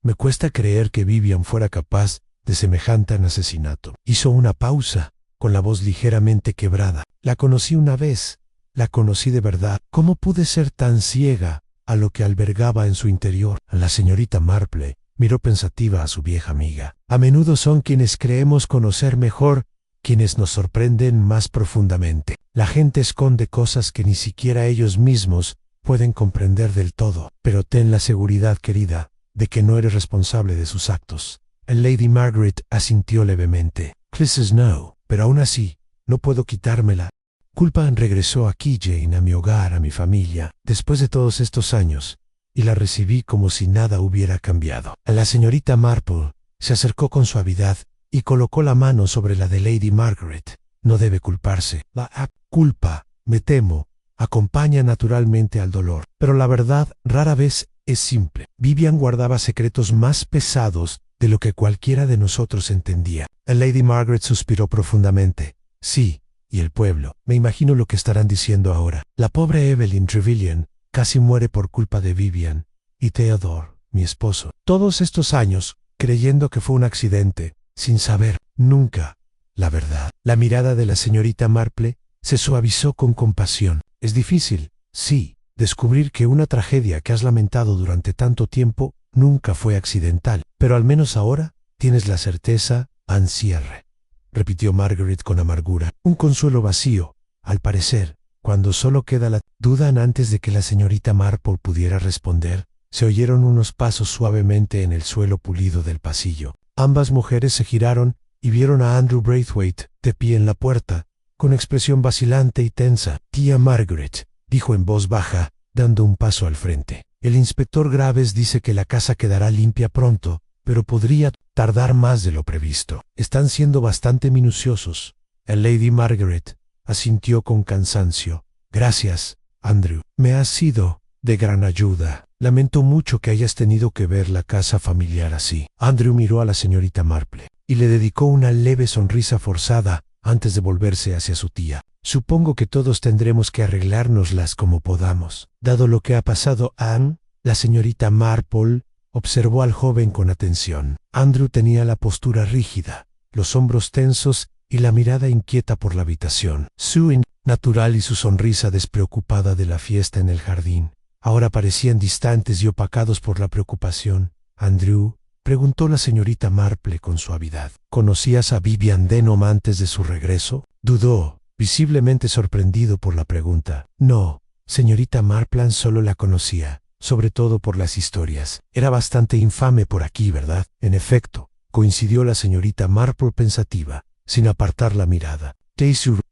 Me cuesta creer que Vivian fuera capaz de semejante asesinato». Hizo una pausa, con la voz ligeramente quebrada. «La conocí una vez. La conocí de verdad. ¿Cómo pude ser tan ciega a lo que albergaba en su interior?» La señorita Marple miró pensativa a su vieja amiga. «A menudo son quienes creemos conocer mejor quienes nos sorprenden más profundamente. La gente esconde cosas que ni siquiera ellos mismos pueden comprender del todo. Pero ten la seguridad, querida, de que no eres responsable de sus actos». Lady Margaret asintió levemente. «Please no, pero aún así, no puedo quitármela. Culpa regresó aquí, Jane, a mi hogar, a mi familia, después de todos estos años, y la recibí como si nada hubiera cambiado». La señorita Marple se acercó con suavidad y colocó la mano sobre la de Lady Margaret. «No debe culparse. La culpa, me temo, acompaña naturalmente al dolor. Pero la verdad rara vez es simple. Vivian guardaba secretos más pesados de lo que cualquiera de nosotros entendía». Lady Margaret suspiró profundamente. «Sí, y el pueblo. Me imagino lo que estarán diciendo ahora. La pobre Evelyn Trevelyan casi muere por culpa de Vivian. Y Theodore, mi esposo. Todos estos años, creyendo que fue un accidente, sin saber, nunca, la verdad». La mirada de la señorita Marple se suavizó con compasión. «Es difícil, sí, descubrir que una tragedia que has lamentado durante tanto tiempo nunca fue accidental. Pero al menos ahora tienes la certeza». «Anne Cierre», repitió Margaret con amargura. Un consuelo vacío, al parecer. Cuando solo queda la duda. Antes de que la señorita Marple pudiera responder, se oyeron unos pasos suavemente en el suelo pulido del pasillo. Ambas mujeres se giraron y vieron a Andrew Braithwaite de pie en la puerta, con expresión vacilante y tensa. «Tía Margaret», dijo en voz baja, dando un paso al frente. «El inspector Graves dice que la casa quedará limpia pronto, pero podría tardar más de lo previsto. Están siendo bastante minuciosos». Lady Margaret asintió con cansancio. «Gracias, Andrew. Me has sido de gran ayuda. Lamento mucho que hayas tenido que ver la casa familiar así». Andrew miró a la señorita Marple y le dedicó una leve sonrisa forzada antes de volverse hacia su tía. «Supongo que todos tendremos que arreglárnoslas como podamos. Dado lo que ha pasado, Anne». La señorita Marple observó al joven con atención. Andrew tenía la postura rígida, los hombros tensos y la mirada inquieta por la habitación. Su natural y su sonrisa despreocupada de la fiesta en el jardín ahora parecían distantes y opacados por la preocupación. «Andrew», preguntó la señorita Marple con suavidad, «¿conocías a Vivian Denham antes de su regreso?» Dudó, visiblemente sorprendido por la pregunta. «No, señorita Marple, solo la conocía, sobre todo por las historias. Era bastante infame por aquí, ¿verdad?» «En efecto», coincidió la señorita Marple pensativa, sin apartar la mirada.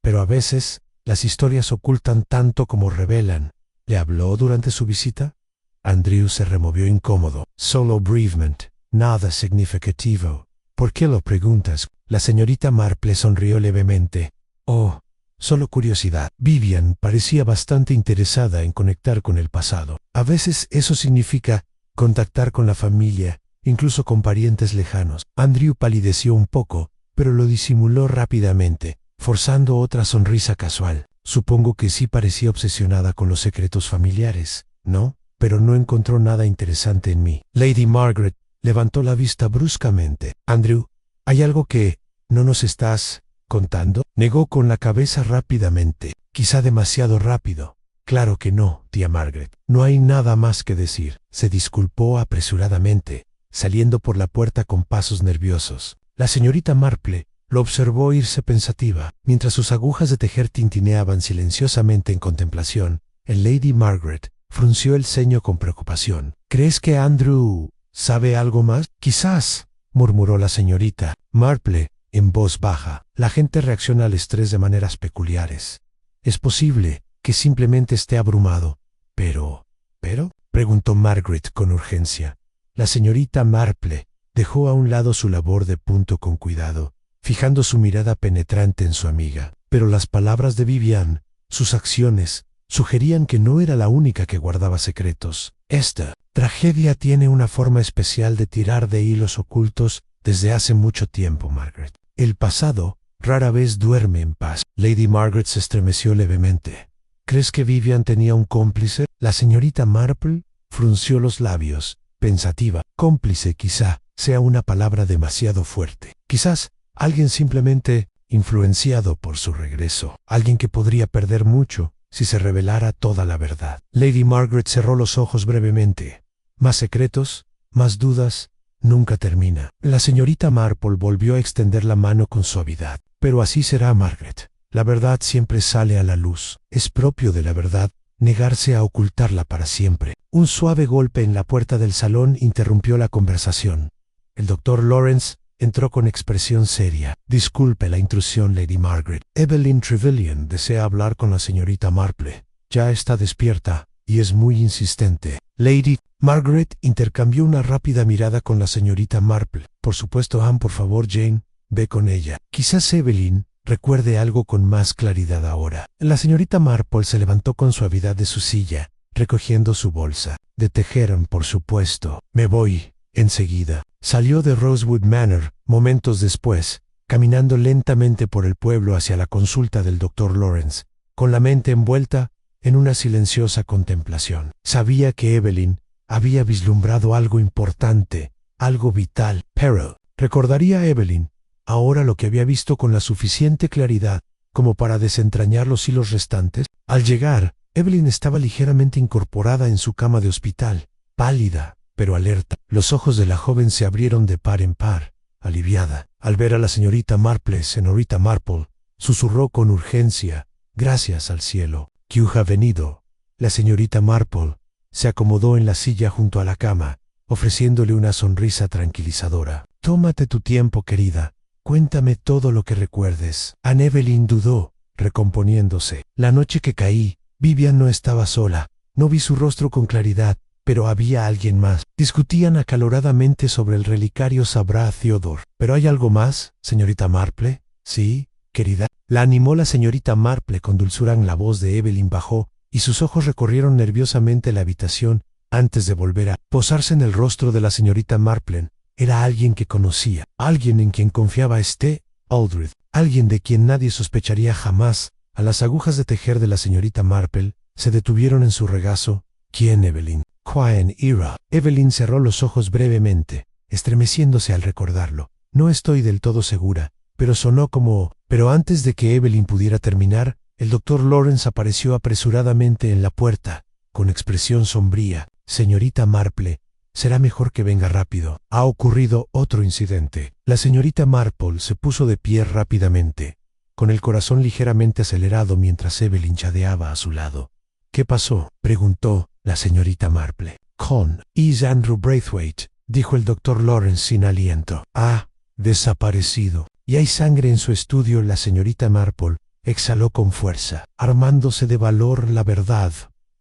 «Pero a veces, las historias ocultan tanto como revelan». ¿Le habló durante su visita? Andrew se removió incómodo. Solo bereavement, nada significativo. ¿Por qué lo preguntas? La señorita Marple sonrió levemente. Oh, solo curiosidad. Vivian parecía bastante interesada en conectar con el pasado. A veces eso significa contactar con la familia, incluso con parientes lejanos. Andrew palideció un poco, pero lo disimuló rápidamente, forzando otra sonrisa casual. Supongo que sí parecía obsesionada con los secretos familiares, ¿no? Pero no encontró nada interesante en mí. Lady Margaret levantó la vista bruscamente. Andrew, ¿hay algo que no nos estás contando? Negó con la cabeza rápidamente. Quizá demasiado rápido. Claro que no, tía Margaret. No hay nada más que decir. Se disculpó apresuradamente, saliendo por la puerta con pasos nerviosos. La señorita Marple lo observó irse pensativa, mientras sus agujas de tejer tintineaban silenciosamente en contemplación. El Lady Margaret frunció el ceño con preocupación. ¿Crees que Andrew sabe algo más? Quizás, murmuró la señorita Marple en voz baja. La gente reacciona al estrés de maneras peculiares. Es posible que simplemente esté abrumado. ¿Pero? Preguntó Margaret con urgencia. La señorita Marple dejó a un lado su labor de punto con cuidado, fijando su mirada penetrante en su amiga. Pero las palabras de Vivian, sus acciones, sugerían que no era la única que guardaba secretos. Esta tragedia tiene una forma especial de tirar de hilos ocultos desde hace mucho tiempo, Margaret. El pasado rara vez duerme en paz. Lady Margaret se estremeció levemente. ¿Crees que Vivian tenía un cómplice? La señorita Marple frunció los labios, pensativa. Cómplice quizá sea una palabra demasiado fuerte. Quizás alguien simplemente influenciado por su regreso. Alguien que podría perder mucho si se revelara toda la verdad. Lady Margaret cerró los ojos brevemente. Más secretos, más dudas, nunca termina. La señorita Marple volvió a extender la mano con suavidad. Pero así será, Margaret. La verdad siempre sale a la luz. Es propio de la verdad negarse a ocultarla para siempre. Un suave golpe en la puerta del salón interrumpió la conversación. El doctor Lawrence entró con expresión seria. Disculpe la intrusión, Lady Margaret. Evelyn Trevelyan desea hablar con la señorita Marple. Ya está despierta y es muy insistente. Lady Margaret intercambió una rápida mirada con la señorita Marple. Por supuesto, Anne, por favor, Jane, ve con ella. Quizás Evelyn recuerde algo con más claridad ahora. La señorita Marple se levantó con suavidad de su silla, recogiendo su bolsa. De tejer, por supuesto. Me voy enseguida. Salió de Rosewood Manor momentos después, caminando lentamente por el pueblo hacia la consulta del doctor Lawrence, con la mente envuelta en una silenciosa contemplación. Sabía que Evelyn había vislumbrado algo importante, algo vital. Pero recordaría a Evelyn ahora lo que había visto con la suficiente claridad como para desentrañar los hilos restantes. Al llegar, Evelyn estaba ligeramente incorporada en su cama de hospital, pálida, pero alerta. Los ojos de la joven se abrieron de par en par, aliviada. Al ver a la señorita Marple, señorita Marple susurró con urgencia: «Gracias al cielo que ha venido». La señorita Marple se acomodó en la silla junto a la cama, ofreciéndole una sonrisa tranquilizadora. «Tómate tu tiempo, querida. Cuéntame todo lo que recuerdes». Anne Evelyn dudó, recomponiéndose. La noche que caí, Vivian no estaba sola. No vi su rostro con claridad, pero había alguien más. Discutían acaloradamente sobre el relicario Sabra Theodore. ¿Pero hay algo más, señorita Marple? Sí, querida. La animó la señorita Marple con dulzura. La voz de Evelyn bajó, y sus ojos recorrieron nerviosamente la habitación antes de volver a posarse en el rostro de la señorita Marple. Era alguien que conocía, alguien en quien confiaba Aldred, alguien de quien nadie sospecharía jamás. A las agujas de tejer de la señorita Marple se detuvieron en su regazo. ¿Quién, Evelyn? «Quien era». Evelyn cerró los ojos brevemente, estremeciéndose al recordarlo. «No estoy del todo segura, pero sonó como...». Pero antes de que Evelyn pudiera terminar, el doctor Lawrence apareció apresuradamente en la puerta, con expresión sombría. «Señorita Marple, será mejor que venga rápido. Ha ocurrido otro incidente». La señorita Marple se puso de pie rápidamente, con el corazón ligeramente acelerado mientras Evelyn jadeaba a su lado. «¿Qué pasó?», preguntó la señorita Marple. «Es Andrew Braithwaite», dijo el doctor Lawrence sin aliento. «Ha desaparecido. Y hay sangre en su estudio». La señorita Marple exhaló con fuerza, armándose de valor. «La verdad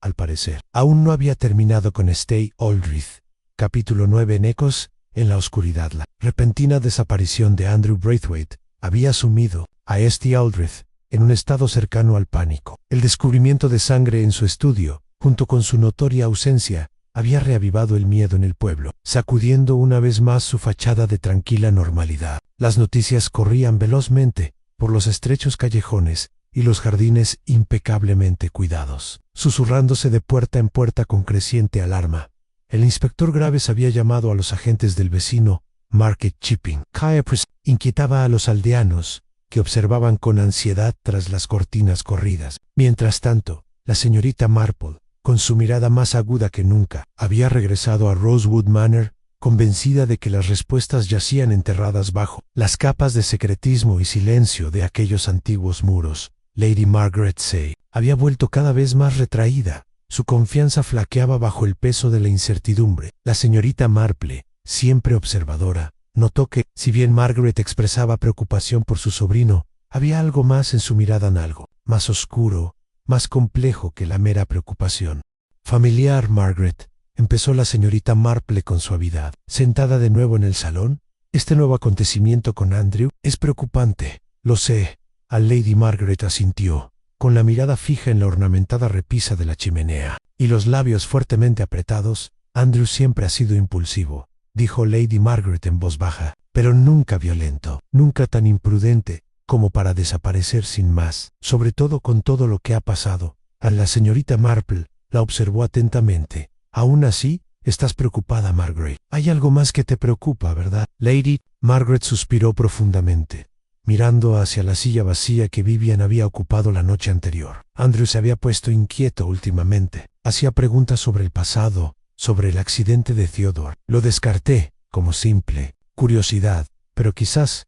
al parecer. Aún no había terminado con Stay Aldrich. Capítulo 9. En ecos, en la oscuridad. La repentina desaparición de Andrew Braithwaite había sumido a Stay Aldrich en un estado cercano al pánico. El descubrimiento de sangre en su estudio, junto con su notoria ausencia, había reavivado el miedo en el pueblo, sacudiendo una vez más su fachada de tranquila normalidad. Las noticias corrían velozmente por los estrechos callejones y los jardines impecablemente cuidados, susurrándose de puerta en puerta con creciente alarma. El inspector Graves había llamado a los agentes del vecino Market Chipping. Cypress inquietaba a los aldeanos, que observaban con ansiedad tras las cortinas corridas. Mientras tanto, la señorita Marple, con su mirada más aguda que nunca, había regresado a Rosewood Manor, convencida de que las respuestas yacían enterradas bajo las capas de secretismo y silencio de aquellos antiguos muros. Lady Margaret Say había vuelto cada vez más retraída. Su confianza flaqueaba bajo el peso de la incertidumbre. La señorita Marple, siempre observadora, notó que, si bien Margaret expresaba preocupación por su sobrino, había algo más en su mirada, algo más oscuro, más complejo que la mera preocupación. Familiar, Margaret, empezó la señorita Marple con suavidad. Sentada de nuevo en el salón, este nuevo acontecimiento con Andrew es preocupante. Lo sé. A Lady Margaret asintió, con la mirada fija en la ornamentada repisa de la chimenea, y los labios fuertemente apretados. Andrew siempre ha sido impulsivo, dijo Lady Margaret en voz baja, pero nunca violento, nunca tan imprudente como para desaparecer sin más, sobre todo con todo lo que ha pasado. A la señorita Marple la observó atentamente. Aún así, estás preocupada, Margaret. Hay algo más que te preocupa, ¿verdad? Lady Margaret suspiró profundamente, mirando hacia la silla vacía que Vivian había ocupado la noche anterior. Andrew se había puesto inquieto últimamente. Hacía preguntas sobre el pasado, sobre el accidente de Theodore. Lo descarté como simple curiosidad, pero quizás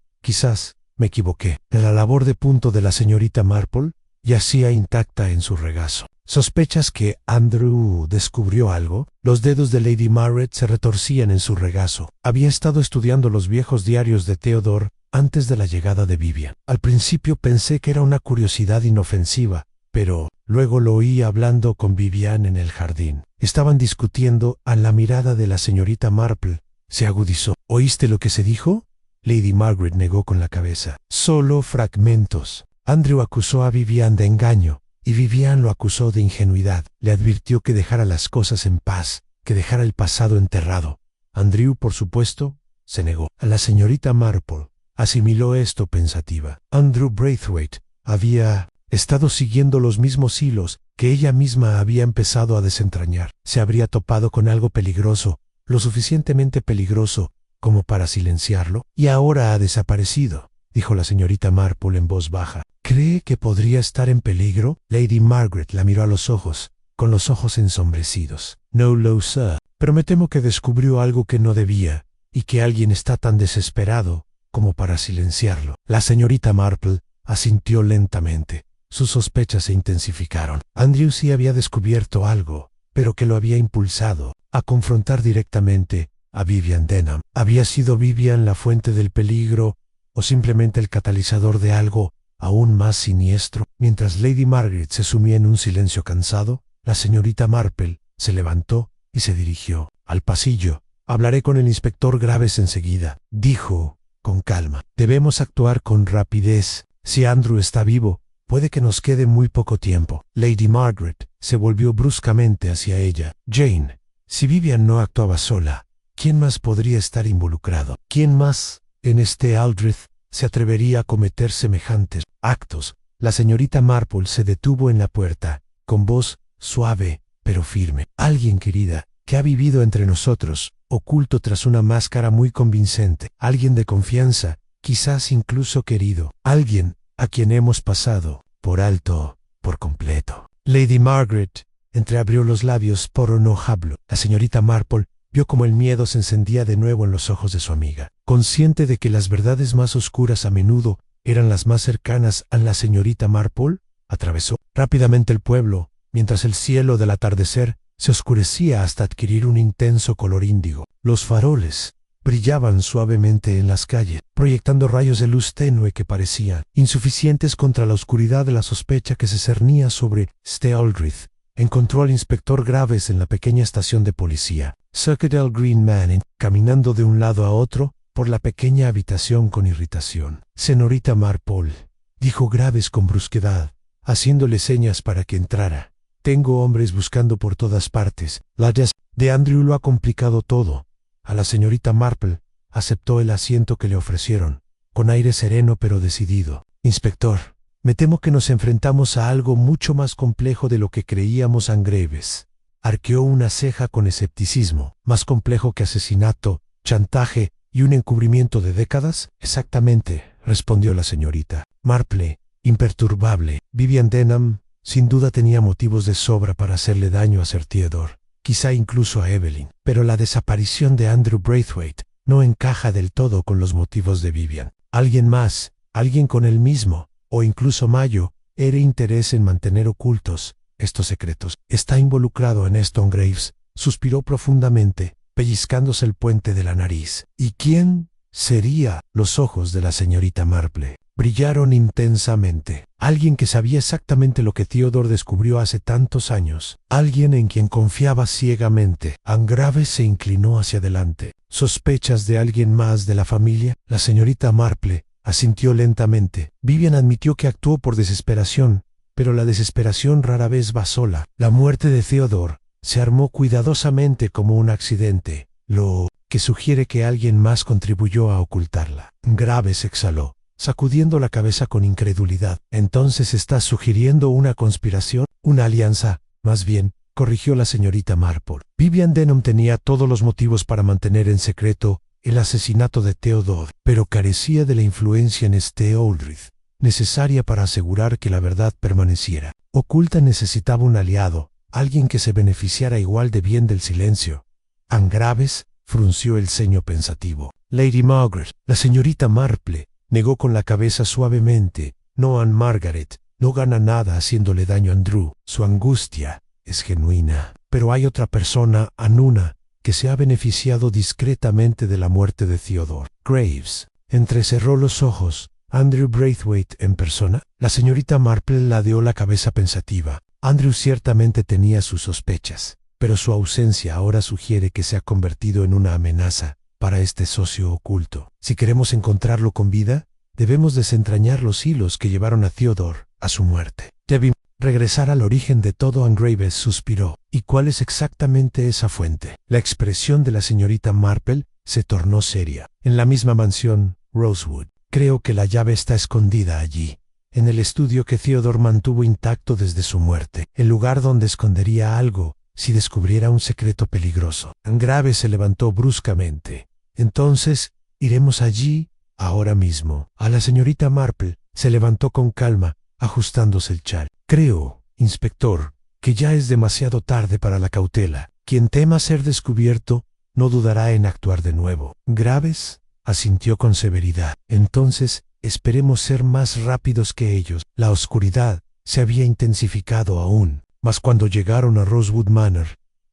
me equivoqué. La labor de punto de la señorita Marple yacía intacta en su regazo. ¿Sospechas que Andrew descubrió algo? Los dedos de Lady Margaret se retorcían en su regazo. Había estado estudiando los viejos diarios de Theodore antes de la llegada de Vivian. Al principio pensé que era una curiosidad inofensiva, pero luego lo oí hablando con Vivian en el jardín. Estaban discutiendo. A la mirada de la señorita Marple se agudizó. ¿Oíste lo que se dijo? Lady Margaret negó con la cabeza. Solo fragmentos. Andrew acusó a Vivian de engaño, y Vivian lo acusó de ingenuidad. Le advirtió que dejara las cosas en paz, que dejara el pasado enterrado. Andrew, por supuesto, se negó. A la señorita Marple asimiló esto pensativa. Andrew Braithwaite había estado siguiendo los mismos hilos que ella misma había empezado a desentrañar. Se habría topado con algo peligroso, lo suficientemente peligroso como para silenciarlo, y ahora ha desaparecido, dijo la señorita Marple en voz baja. ¿Cree que podría estar en peligro? Lady Margaret la miró a los ojos, con los ojos ensombrecidos. No lo sé, pero me temo que descubrió algo que no debía, y que alguien está tan desesperado como para silenciarlo. La señorita Marple asintió lentamente. Sus sospechas se intensificaron. Andrew sí había descubierto algo, pero que lo había impulsado a confrontar directamente a Vivian Denham. ¿Había sido Vivian la fuente del peligro o simplemente el catalizador de algo aún más siniestro? Mientras Lady Margaret se sumía en un silencio cansado, la señorita Marple se levantó y se dirigió al pasillo. Hablaré con el inspector Graves enseguida, dijo con calma. Debemos actuar con rapidez. Si Andrew está vivo, puede que nos quede muy poco tiempo. Lady Margaret se volvió bruscamente hacia ella. Jane, si Vivian no actuaba sola, ¿quién más podría estar involucrado? ¿Quién más en este Aldrich se atrevería a cometer semejantes actos? La señorita Marple se detuvo en la puerta, con voz suave pero firme. Alguien, querida, que ha vivido entre nosotros, oculto tras una máscara muy convincente. Alguien de confianza, quizás incluso querido. Alguien a quien hemos pasado por alto por completo. Lady Margaret entreabrió los labios por no hablo. La señorita Marple vio como el miedo se encendía de nuevo en los ojos de su amiga. Consciente de que las verdades más oscuras a menudo eran las más cercanas a la señorita Marple, atravesó rápidamente el pueblo, mientras el cielo del atardecer se oscurecía hasta adquirir un intenso color índigo. Los faroles brillaban suavemente en las calles, proyectando rayos de luz tenue que parecían insuficientes contra la oscuridad de la sospecha que se cernía sobre Ste Aldrich encontró al inspector Graves en la pequeña estación de policía, Circadel Green Manning, caminando de un lado a otro por la pequeña habitación con irritación. «Señorita Marple», dijo Graves con brusquedad, haciéndole señas para que entrara. «Tengo hombres buscando por todas partes. La de Andrew lo ha complicado todo». A la señorita Marple aceptó el asiento que le ofrecieron, con aire sereno pero decidido. «Inspector, me temo que nos enfrentamos a algo mucho más complejo de lo que creíamos». Graves arqueó una ceja con escepticismo. «¿Más complejo que asesinato, chantaje y un encubrimiento de décadas?» «Exactamente», respondió la señorita Marple, imperturbable. Vivian Denham, sin duda, tenía motivos de sobra para hacerle daño a Sir Theodore, quizá incluso a Evelyn. Pero la desaparición de Andrew Braithwaite no encaja del todo con los motivos de Vivian. Alguien más, alguien con el mismo, o incluso mayor, interés en mantener ocultos estos secretos. «Está involucrado en esto». Graves suspiró profundamente, pellizcándose el puente de la nariz. «¿Y quién sería?» Los ojos de la señorita Marple brillaron intensamente. «Alguien que sabía exactamente lo que Theodore descubrió hace tantos años. Alguien en quien confiaba ciegamente». Graves se inclinó hacia adelante. «¿Sospechas de alguien más de la familia?» La señorita Marple asintió lentamente. Vivian admitió que actuó por desesperación, pero la desesperación rara vez va sola. La muerte de Theodore se armó cuidadosamente como un accidente, lo que sugiere que alguien más contribuyó a ocultarla». Graves exhaló, sacudiendo la cabeza con incredulidad. «Entonces estás sugiriendo una conspiración, una alianza, más bien», corrigió la señorita Marple. Vivian Denham tenía todos los motivos para mantener en secreto el asesinato de Theodore, pero carecía de la influencia en Aldrich necesaria para asegurar que la verdad permaneciera. Oculta necesitaba un aliado, alguien que se beneficiara igual de bien del silencio. Graves frunció el ceño pensativo. «Lady Margaret». La señorita Marple negó con la cabeza suavemente. «No, Anne Margaret no gana nada haciéndole daño a Andrew. Su angustia es genuina. Pero hay otra persona, Anuna, que se ha beneficiado discretamente de la muerte de Theodore». Graves entrecerró los ojos. «¿Andrew Braithwaite en persona?» La señorita Marple ladeó la cabeza pensativa. Andrew ciertamente tenía sus sospechas, pero su ausencia ahora sugiere que se ha convertido en una amenaza para este socio oculto. Si queremos encontrarlo con vida, debemos desentrañar los hilos que llevaron a Theodore a su muerte. «Debí regresar al origen de todo». Graves suspiró. «¿Y cuál es exactamente esa fuente?» La expresión de la señorita Marple se tornó seria. «En la misma mansión, Rosewood. Creo que la llave está escondida allí, en el estudio que Theodore mantuvo intacto desde su muerte, el lugar donde escondería algo si descubriera un secreto peligroso». Graves se levantó bruscamente. «Entonces, iremos allí ahora mismo». A la señorita Marple se levantó con calma, ajustándose el chal. «Creo, inspector, que ya es demasiado tarde para la cautela. Quien tema ser descubierto no dudará en actuar de nuevo». Graves asintió con severidad. «Entonces, esperemos ser más rápidos que ellos». La oscuridad se había intensificado aún, mas cuando llegaron a Rosewood Manor,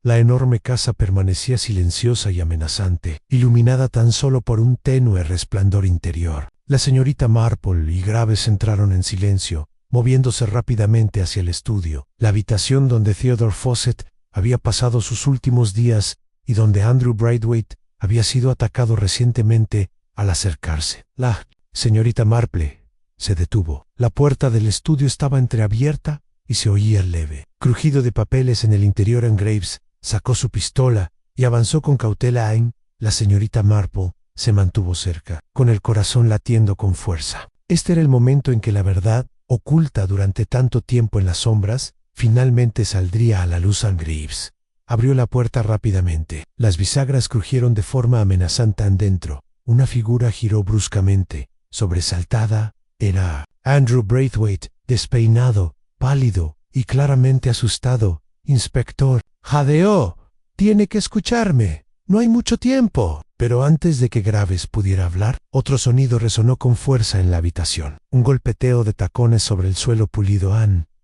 la enorme casa permanecía silenciosa y amenazante, iluminada tan solo por un tenue resplandor interior. La señorita Marple y Graves entraron en silencio, moviéndose rápidamente hacia el estudio, la habitación donde Theodore Fawcett había pasado sus últimos días y donde Andrew Braithwaite había sido atacado recientemente al acercarse. La señorita Marple se detuvo. La puerta del estudio estaba entreabierta y se oía el leve crujido de papeles en el interior. Graves sacó su pistola y avanzó con cautela. La señorita Marple se mantuvo cerca, con el corazón latiendo con fuerza. Este era el momento en que la verdad, oculta durante tanto tiempo en las sombras, finalmente saldría a la luz. Graves abrió la puerta rápidamente. Las bisagras crujieron de forma amenazante dentro. Una figura giró bruscamente, sobresaltada. Era Andrew Braithwaite, despeinado, pálido y claramente asustado. «Inspector», jadeó, «tiene que escucharme. No hay mucho tiempo». Pero antes de que Graves pudiera hablar, otro sonido resonó con fuerza en la habitación. Un golpeteo de tacones sobre el suelo pulido.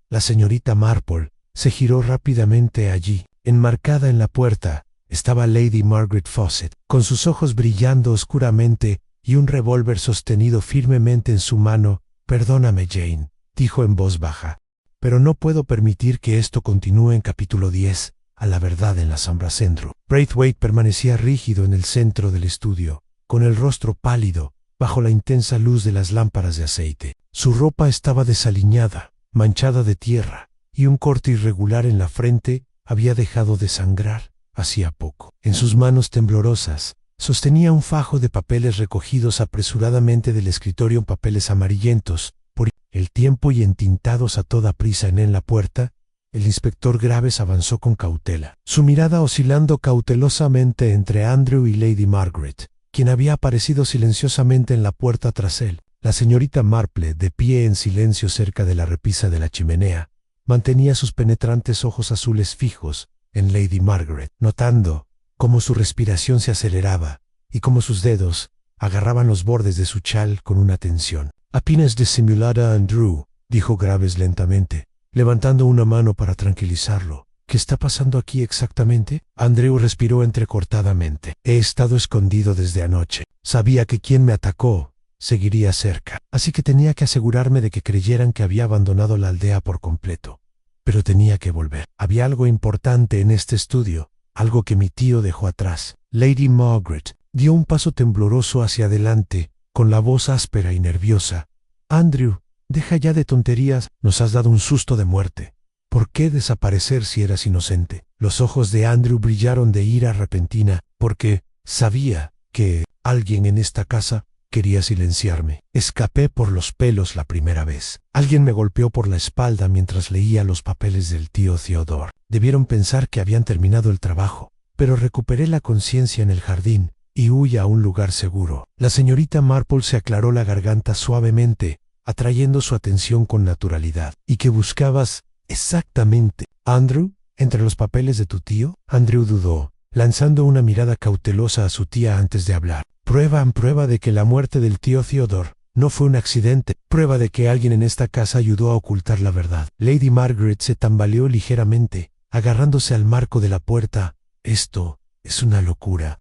La señorita Marple se giró rápidamente. Allí, enmarcada en la puerta, estaba Lady Margaret Fawcett, con sus ojos brillando oscuramente y un revólver sostenido firmemente en su mano. «Perdóname, Jane», dijo en voz baja, pero no puedo permitir que esto continúe en capítulo 10, a la verdad en las sombras Andrew. Braithwaite permanecía rígido en el centro del estudio, con el rostro pálido, bajo la intensa luz de las lámparas de aceite. Su ropa estaba desaliñada, manchada de tierra, y un corte irregular en la frente había dejado de sangrar hacía poco. En sus manos temblorosas, sostenía un fajo de papeles recogidos apresuradamente del escritorio en papeles amarillentos, por el tiempo y entintados a toda prisa en la puerta. El inspector Graves avanzó con cautela, su mirada oscilando cautelosamente entre Andrew y Lady Margaret, quien había aparecido silenciosamente en la puerta tras él. La señorita Marple, de pie en silencio cerca de la repisa de la chimenea, mantenía sus penetrantes ojos azules fijos en Lady Margaret, notando cómo su respiración se aceleraba y cómo sus dedos agarraban los bordes de su chal con una tensión. «Apenas disimulada, Andrew», dijo Graves lentamente, levantando una mano para tranquilizarlo. «¿Qué está pasando aquí exactamente?» Andrew respiró entrecortadamente. «He estado escondido desde anoche. Sabía que quien me atacó seguiría cerca, así que tenía que asegurarme de que creyeran que había abandonado la aldea por completo. Pero tenía que volver. Había algo importante en este estudio, algo que mi tío dejó atrás». Lady Margaret dio un paso tembloroso hacia adelante, con la voz áspera y nerviosa. «Andrew, deja ya de tonterías. Nos has dado un susto de muerte. ¿Por qué desaparecer si eras inocente?» Los ojos de Andrew brillaron de ira repentina, porque sabía que alguien en esta casa quería silenciarme. Escapé por los pelos la primera vez. Alguien me golpeó por la espalda mientras leía los papeles del tío Theodore. Debieron pensar que habían terminado el trabajo, pero recuperé la conciencia en el jardín y huí a un lugar seguro. La señorita Marple se aclaró la garganta suavemente, atrayendo su atención con naturalidad. «¿Y qué buscabas exactamente, Andrew, entre los papeles de tu tío?» Andrew dudó, lanzando una mirada cautelosa a su tía antes de hablar. Prueba de que la muerte del tío Theodore no fue un accidente. Prueba de que alguien en esta casa ayudó a ocultar la verdad. Lady Margaret se tambaleó ligeramente, agarrándose al marco de la puerta. «Esto es una locura».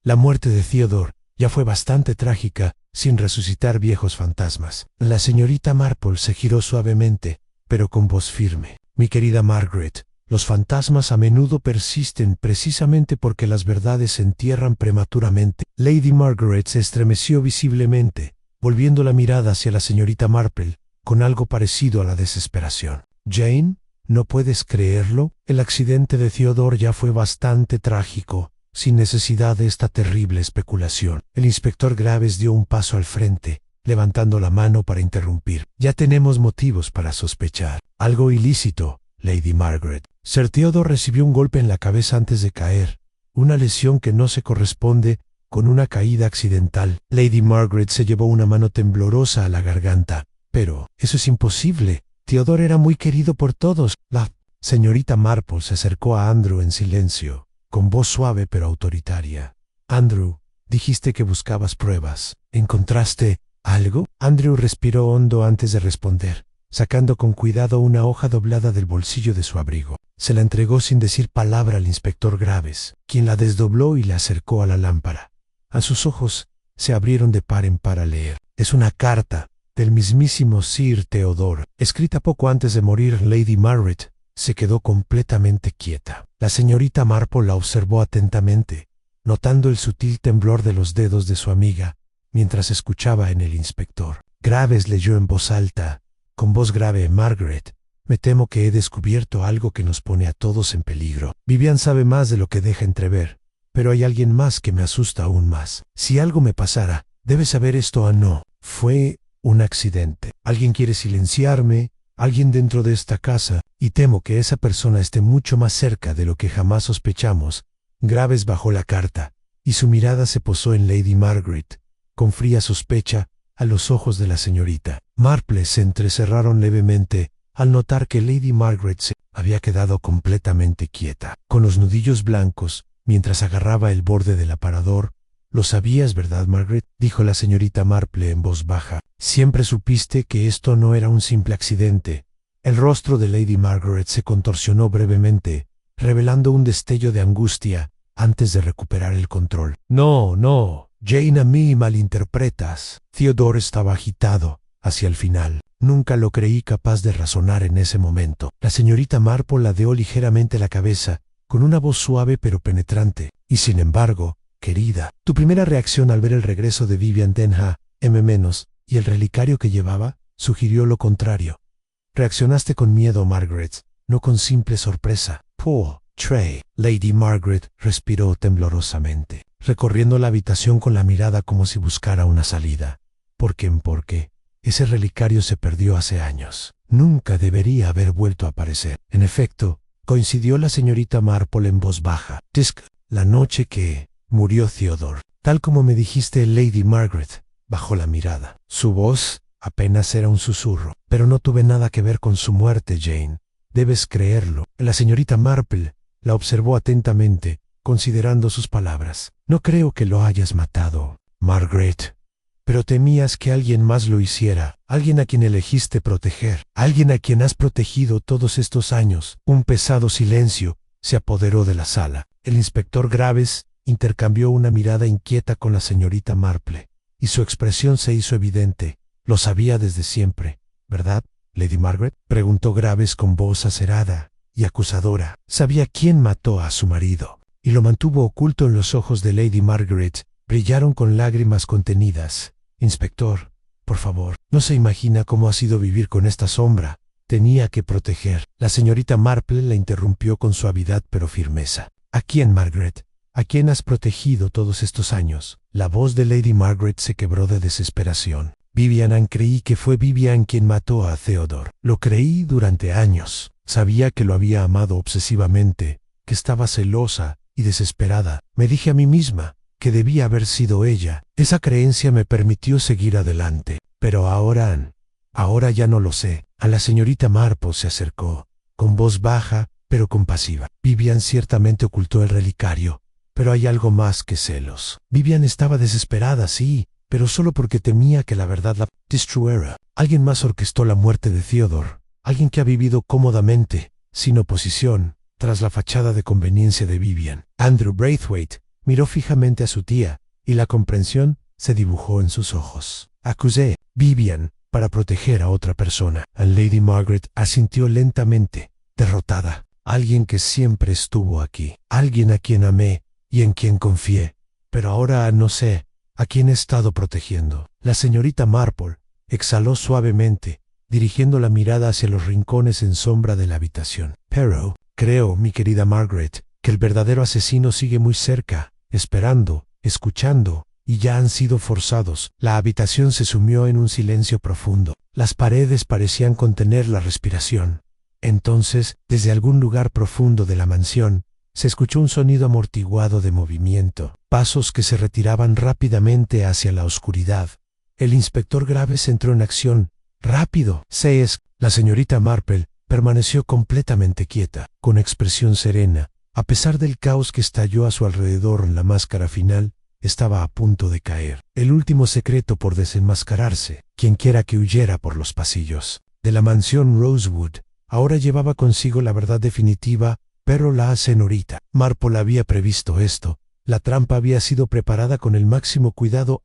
La muerte de Theodore ya fue bastante trágica, sin resucitar viejos fantasmas. La señorita Marple se giró suavemente, pero con voz firme. «Mi querida Margaret, los fantasmas a menudo persisten precisamente porque las verdades se entierran prematuramente». Lady Margaret se estremeció visiblemente, volviendo la mirada hacia la señorita Marple, con algo parecido a la desesperación. «Jane, ¿no puedes creerlo? El accidente de Theodore ya fue bastante trágico, sin necesidad de esta terrible especulación». El inspector Graves dio un paso al frente, levantando la mano para interrumpir. «Ya tenemos motivos para sospechar. Algo ilícito, Lady Margaret. Sir Theodore recibió un golpe en la cabeza antes de caer, una lesión que no se corresponde con una caída accidental». Lady Margaret se llevó una mano temblorosa a la garganta. «Pero eso es imposible. Theodore era muy querido por todos». La señorita Marple se acercó a Andrew en silencio, con voz suave pero autoritaria. «Andrew, dijiste que buscabas pruebas. ¿Encontraste algo?» Andrew respiró hondo antes de responder, sacando con cuidado una hoja doblada del bolsillo de su abrigo. Se la entregó sin decir palabra al inspector Graves, quien la desdobló y la acercó a la lámpara. A sus ojos se abrieron de par en par al leer. «Es una carta del mismísimo Sir Theodore, escrita poco antes de morir». Lady Margaret se quedó completamente quieta. La señorita Marple la observó atentamente, notando el sutil temblor de los dedos de su amiga, mientras escuchaba en el inspector. Graves leyó en voz alta, con voz grave: «Margaret, me temo que he descubierto algo que nos pone a todos en peligro. Vivian sabe más de lo que deja entrever, pero hay alguien más que me asusta aún más. Si algo me pasara, debes saber esto o no. Fue un accidente. Alguien quiere silenciarme, alguien dentro de esta casa, y temo que esa persona esté mucho más cerca de lo que jamás sospechamos». Graves bajó la carta, y su mirada se posó en Lady Margaret, con fría sospecha, a los ojos de la señorita Marple se entrecerraron levemente al notar que Lady Margaret se había quedado completamente quieta, con los nudillos blancos, mientras agarraba el borde del aparador. «Lo sabías, ¿verdad, Margaret?», dijo la señorita Marple en voz baja. «Siempre supiste que esto no era un simple accidente». El rostro de Lady Margaret se contorsionó brevemente, revelando un destello de angustia antes de recuperar el control. «No, Jane, a mí malinterpretas». Theodore estaba agitado hacia el final. Nunca lo creí capaz de razonar en ese momento. La señorita Marple ladeó ligeramente la cabeza, con una voz suave pero penetrante. Y sin embargo, querida, tu primera reacción al ver el regreso de Vivian Denha, M- y el relicario que llevaba, sugirió lo contrario. Reaccionaste con miedo, Margaret, no con simple sorpresa. Paul, Trey. Lady Margaret respiró temblorosamente, recorriendo la habitación con la mirada como si buscara una salida. ¿Por qué? Ese relicario se perdió hace años. Nunca debería haber vuelto a aparecer. En efecto, coincidió la señorita Marple en voz baja. La noche que murió Theodore. Tal como me dijiste, Lady Margaret bajó la mirada. Su voz apenas era un susurro. Pero no tuve nada que ver con su muerte, Jane. Debes creerlo. La señorita Marple la observó atentamente, considerando sus palabras. No creo que lo hayas matado, Margaret. Pero temías que alguien más lo hiciera, alguien a quien elegiste proteger, alguien a quien has protegido todos estos años. Un pesado silencio se apoderó de la sala. El inspector Graves intercambió una mirada inquieta con la señorita Marple, y su expresión se hizo evidente. Lo sabía desde siempre, ¿verdad, Lady Margaret? Preguntó Graves con voz acerada y acusadora. Sabía quién mató a su marido, y lo mantuvo oculto en los ojos de Lady Margaret. Brillaron con lágrimas contenidas. Inspector, por favor, no se imagina cómo ha sido vivir con esta sombra. Tenía que proteger. La señorita Marple la interrumpió con suavidad pero firmeza. ¿A quién, Margaret? ¿A quién has protegido todos estos años? La voz de Lady Margaret se quebró de desesperación. Vivian, creí que fue Vivian quien mató a Theodore. Lo creí durante años. Sabía que lo había amado obsesivamente, que estaba celosa y desesperada. Me dije a mí misma que debía haber sido ella. Esa creencia me permitió seguir adelante. Pero ahora ya no lo sé. A la señorita Marple se acercó, con voz baja pero compasiva. Vivian ciertamente ocultó el relicario, pero hay algo más que celos. Vivian estaba desesperada, sí, pero solo porque temía que la verdad la destruyera. Alguien más orquestó la muerte de Theodore, alguien que ha vivido cómodamente, sin oposición, tras la fachada de conveniencia de Vivian. Andrew Braithwaite miró fijamente a su tía, y la comprensión se dibujó en sus ojos. Acusé, Vivian, para proteger a otra persona. Lady Margaret asintió lentamente, derrotada. Alguien que siempre estuvo aquí, alguien a quien amé y en quien confié, pero ahora no sé a quién he estado protegiendo. La señorita Marple exhaló suavemente, dirigiendo la mirada hacia los rincones en sombra de la habitación. Pero creo, mi querida Margaret, que el verdadero asesino sigue muy cerca, esperando, escuchando, y ya han sido forzados. La habitación se sumió en un silencio profundo. Las paredes parecían contener la respiración. Entonces, desde algún lugar profundo de la mansión, se escuchó un sonido amortiguado de movimiento, pasos que se retiraban rápidamente hacia la oscuridad. El inspector Graves entró en acción. ¡Rápido! La señorita Marple permaneció completamente quieta, con expresión serena. A pesar del caos que estalló a su alrededor, la máscara final estaba a punto de caer. El último secreto por desenmascararse. Quienquiera que huyera por los pasillos de la mansión Rosewood ahora llevaba consigo la verdad definitiva, pero la señorita Marple había previsto esto. La trampa había sido preparada con el máximo cuidado,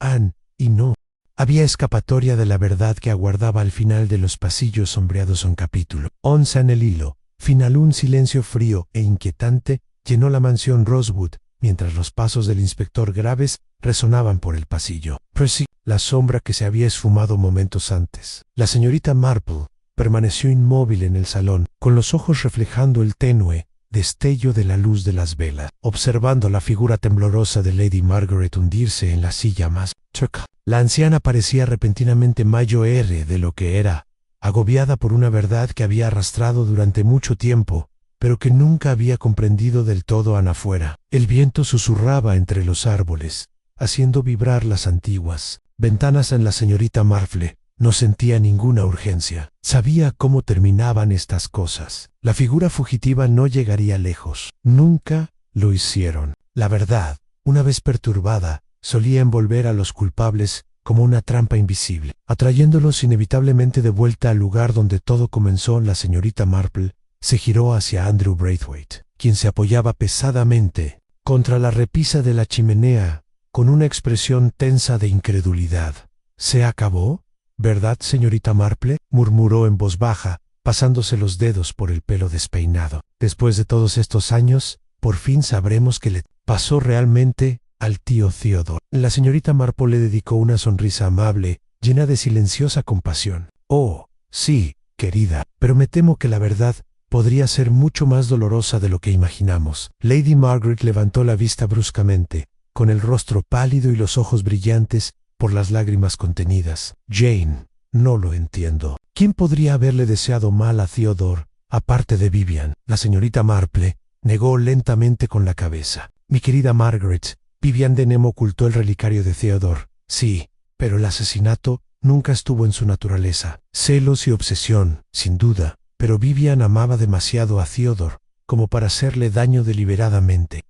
y no había escapatoria de la verdad que aguardaba al final de los pasillos sombreados. Un capítulo 11 en el hilo. Final. Un silencio frío e inquietante llenó la mansión Rosewood, mientras los pasos del inspector Graves resonaban por el pasillo. Percy, la sombra que se había esfumado momentos antes. La señorita Marple permaneció inmóvil en el salón, con los ojos reflejando el tenue destello de la luz de las velas, observando la figura temblorosa de Lady Margaret hundirse en la silla más cerca. La anciana parecía repentinamente mayor de lo que era, agobiada por una verdad que había arrastrado durante mucho tiempo, pero que nunca había comprendido del todo afuera. El viento susurraba entre los árboles, haciendo vibrar las antiguas ventanas. En la señorita Marple no sentía ninguna urgencia. Sabía cómo terminaban estas cosas. La figura fugitiva no llegaría lejos. Nunca lo hicieron. La verdad, una vez perturbada, solía envolver a los culpables como una trampa invisible, atrayéndolos inevitablemente de vuelta al lugar donde todo comenzó. La señorita Marple se giró hacia Andrew Braithwaite, quien se apoyaba pesadamente contra la repisa de la chimenea, con una expresión tensa de incredulidad. ¿Se acabó? ¿verdad, señorita Marple?, murmuró en voz baja, pasándose los dedos por el pelo despeinado. Después de todos estos años, por fin sabremos qué le pasó realmente al tío Theodore. La señorita Marple le dedicó una sonrisa amable, llena de silenciosa compasión. Oh, sí, querida, pero me temo que la verdad podría ser mucho más dolorosa de lo que imaginamos. Lady Margaret levantó la vista bruscamente, con el rostro pálido y los ojos brillantes por las lágrimas contenidas. Jane, no lo entiendo. ¿Quién podría haberle deseado mal a Theodore, aparte de Vivian? La señorita Marple negó lentamente con la cabeza. Mi querida Margaret, Vivian Denham ocultó el relicario de Theodore. Sí, pero el asesinato nunca estuvo en su naturaleza. Celos y obsesión, sin duda, pero Vivian amaba demasiado a Theodore como para hacerle daño deliberadamente.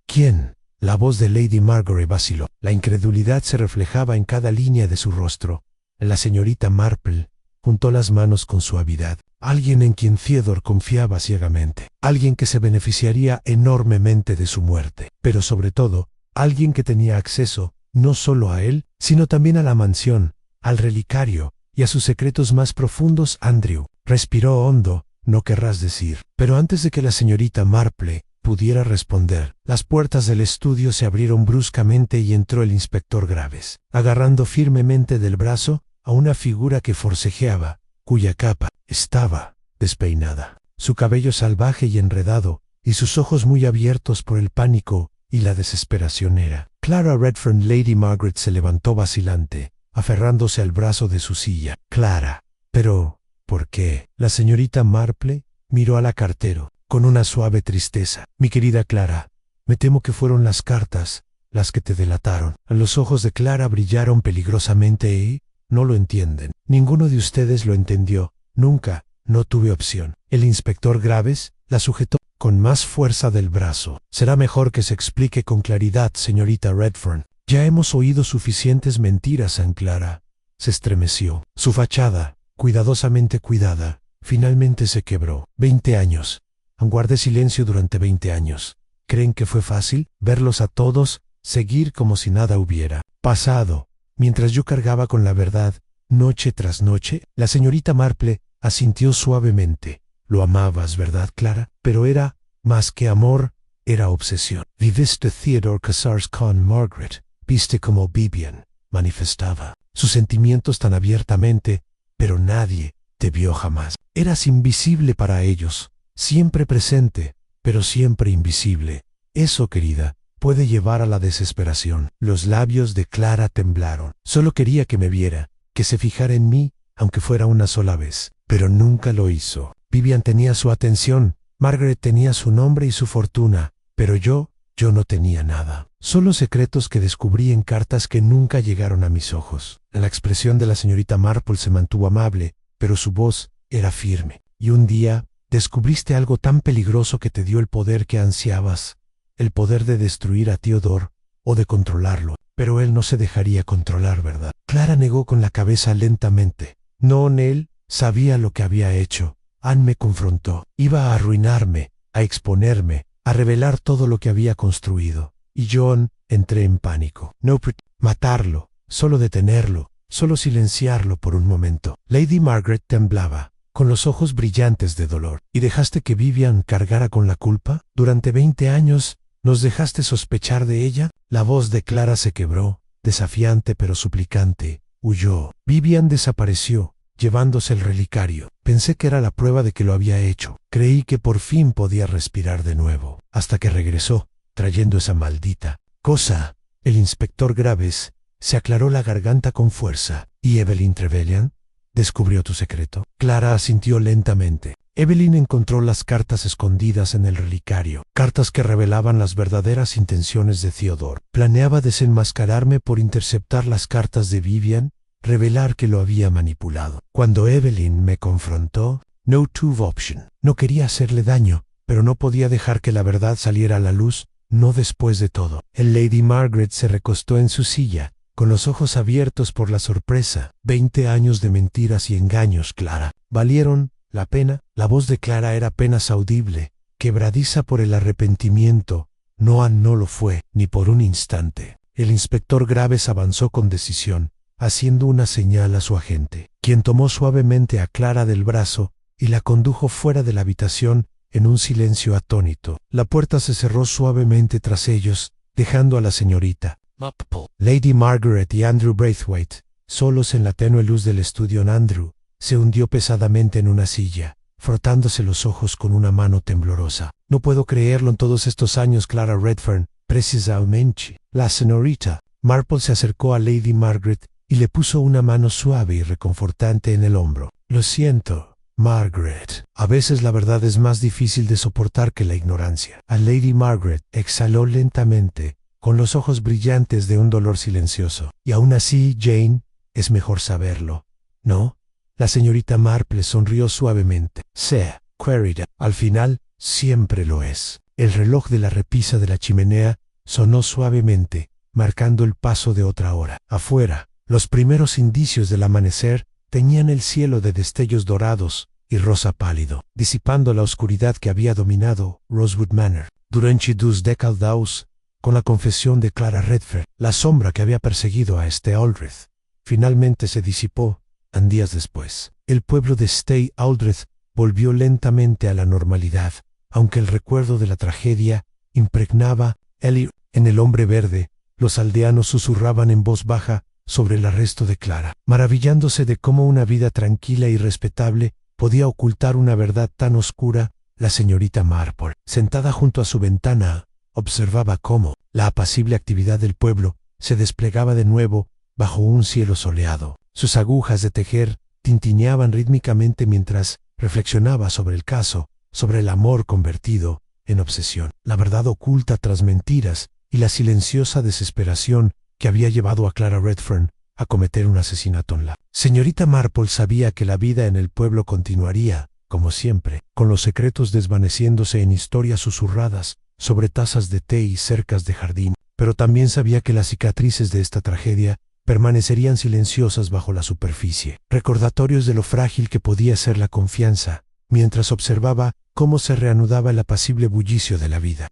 ¿Quién? La voz de Lady Margaret vaciló. La incredulidad se reflejaba en cada línea de su rostro. La señorita Marple juntó las manos con suavidad. Alguien en quien Theodore confiaba ciegamente. Alguien que se beneficiaría enormemente de su muerte. Pero sobre todo, alguien que tenía acceso no solo a él, sino también a la mansión, al relicario y a sus secretos más profundos. Andrew respiró hondo, no querrás decir. Pero antes de que la señorita Marple pudiera responder, las puertas del estudio se abrieron bruscamente y entró el inspector Graves, agarrando firmemente del brazo a una figura que forcejeaba, cuya capa estaba despeinada. Su cabello salvaje y enredado, y sus ojos muy abiertos por el pánico y la desesperación era Clara Redfern. Lady Margaret se levantó vacilante, aferrándose al brazo de su silla. Clara. Pero, ¿por qué? La señorita Marple miró a la cartero con una suave tristeza. Mi querida Clara, me temo que fueron las cartas las que te delataron. Los ojos de Clara brillaron peligrosamente y no lo entienden. Ninguno de ustedes lo entendió. Nunca, no tuve opción. El inspector Graves la sujetó con más fuerza del brazo. Será mejor que se explique con claridad, señorita Redfern. Ya hemos oído suficientes mentiras, Aunt Clara. Se estremeció. Su fachada, cuidadosamente cuidada, finalmente se quebró. 20 años. Guardé silencio durante 20 años. ¿Creen que fue fácil verlos a todos seguir como si nada hubiera pasado? Mientras yo cargaba con la verdad, noche tras noche, la señorita Marple asintió suavemente. Lo amabas, ¿verdad, Clara? Pero era más que amor, era obsesión. Viviste Theodore casarse con Margaret. Viste como Vivian manifestaba sus sentimientos tan abiertamente, pero nadie te vio jamás. Eras invisible para ellos, siempre presente, pero siempre invisible. Eso, querida, puede llevar a la desesperación. Los labios de Clara temblaron. Solo quería que me viera, que se fijara en mí, aunque fuera una sola vez. Pero nunca lo hizo. Vivian tenía su atención, Margaret tenía su nombre y su fortuna, pero yo no tenía nada. Solo secretos que descubrí en cartas que nunca llegaron a mis ojos. La expresión de la señorita Marple se mantuvo amable, pero su voz era firme. Y un día descubriste algo tan peligroso que te dio el poder que ansiabas, el poder de destruir a Theodore o de controlarlo. Pero él no se dejaría controlar, ¿verdad? Clara negó con la cabeza lentamente. No, él sabía lo que había hecho. Anne me confrontó. Iba a arruinarme, a exponerme, a revelar todo lo que había construido. Y yo entré en pánico. No matarlo, solo detenerlo, solo silenciarlo por un momento. Lady Margaret temblaba, con los ojos brillantes de dolor. ¿Y dejaste que Vivian cargara con la culpa? Durante 20 años, ¿nos dejaste sospechar de ella? La voz de Clara se quebró, desafiante pero suplicante. Huyó. Vivian desapareció, llevándose el relicario. Pensé que era la prueba de que lo había hecho. Creí que por fin podía respirar de nuevo, hasta que regresó, trayendo esa maldita cosa. El inspector Graves se aclaró la garganta con fuerza. ¿Y Evelyn Trevelyan? ¿Descubrió tu secreto? Clara asintió lentamente. Evelyn encontró las cartas escondidas en el relicario, cartas que revelaban las verdaderas intenciones de Theodore. Planeaba desenmascararme por interceptar las cartas de Vivian, revelar que lo había manipulado. Cuando Evelyn me confrontó, no tuve option. No quería hacerle daño, pero no podía dejar que la verdad saliera a la luz, no después de todo. El Lady Margaret se recostó en su silla, con los ojos abiertos por la sorpresa. 20 años de mentiras y engaños, Clara. ¿Valieron la pena? La voz de Clara era apenas audible, quebradiza por el arrepentimiento. No lo fue, ni por un instante. El inspector Graves avanzó con decisión, haciendo una señal a su agente, quien tomó suavemente a Clara del brazo y la condujo fuera de la habitación en un silencio atónito. La puerta se cerró suavemente tras ellos, dejando a la señorita Marple, Lady Margaret y Andrew Braithwaite solos en la tenue luz del estudio. Andrew se hundió pesadamente en una silla, frotándose los ojos con una mano temblorosa. No puedo creerlo, en todos estos años Clara Redfern, precisamente. La señorita Marple se acercó a Lady Margaret y le puso una mano suave y reconfortante en el hombro. Lo siento, Margaret. A veces la verdad es más difícil de soportar que la ignorancia. A Lady Margaret exhaló lentamente, con los ojos brillantes de un dolor silencioso. Y aún así, Jane, es mejor saberlo, ¿no? La señorita Marple sonrió suavemente. Sea, querida, al final, siempre lo es. El reloj de la repisa de la chimenea sonó suavemente, marcando el paso de otra hora. Afuera, los primeros indicios del amanecer teñían el cielo de destellos dorados y rosa pálido, disipando la oscuridad que había dominado Rosewood Manor. Durante 2 décadas, con la confesión de Clara Redfern, la sombra que había perseguido a Ste Aldrich finalmente se disipó. Días después, el pueblo de Ste Aldrich volvió lentamente a la normalidad, aunque el recuerdo de la tragedia impregnaba en el hombre verde. Los aldeanos susurraban en voz baja sobre el arresto de Clara, maravillándose de cómo una vida tranquila y respetable podía ocultar una verdad tan oscura. La señorita Marple, sentada junto a su ventana, observaba cómo la apacible actividad del pueblo se desplegaba de nuevo bajo un cielo soleado. Sus agujas de tejer tintineaban rítmicamente mientras reflexionaba sobre el caso, sobre el amor convertido en obsesión, la verdad oculta tras mentiras y la silenciosa desesperación que había llevado a Clara Redfern a cometer un asesinato. La señorita Marple sabía que la vida en el pueblo continuaría, como siempre, con los secretos desvaneciéndose en historias susurradas sobre tazas de té y cercas de jardín, pero también sabía que las cicatrices de esta tragedia permanecerían silenciosas bajo la superficie, recordatorios de lo frágil que podía ser la confianza, mientras observaba cómo se reanudaba el apacible bullicio de la vida.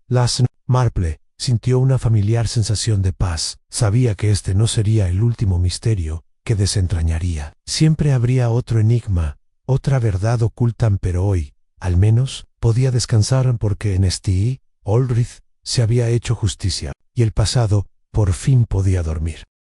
Marple sintió una familiar sensación de paz. Sabía que este no sería el último misterio que desentrañaría. Siempre habría otro enigma, otra verdad oculta, pero hoy, al menos, podía descansar porque en Ste Aldrich se había hecho justicia, y el pasado por fin podía dormir.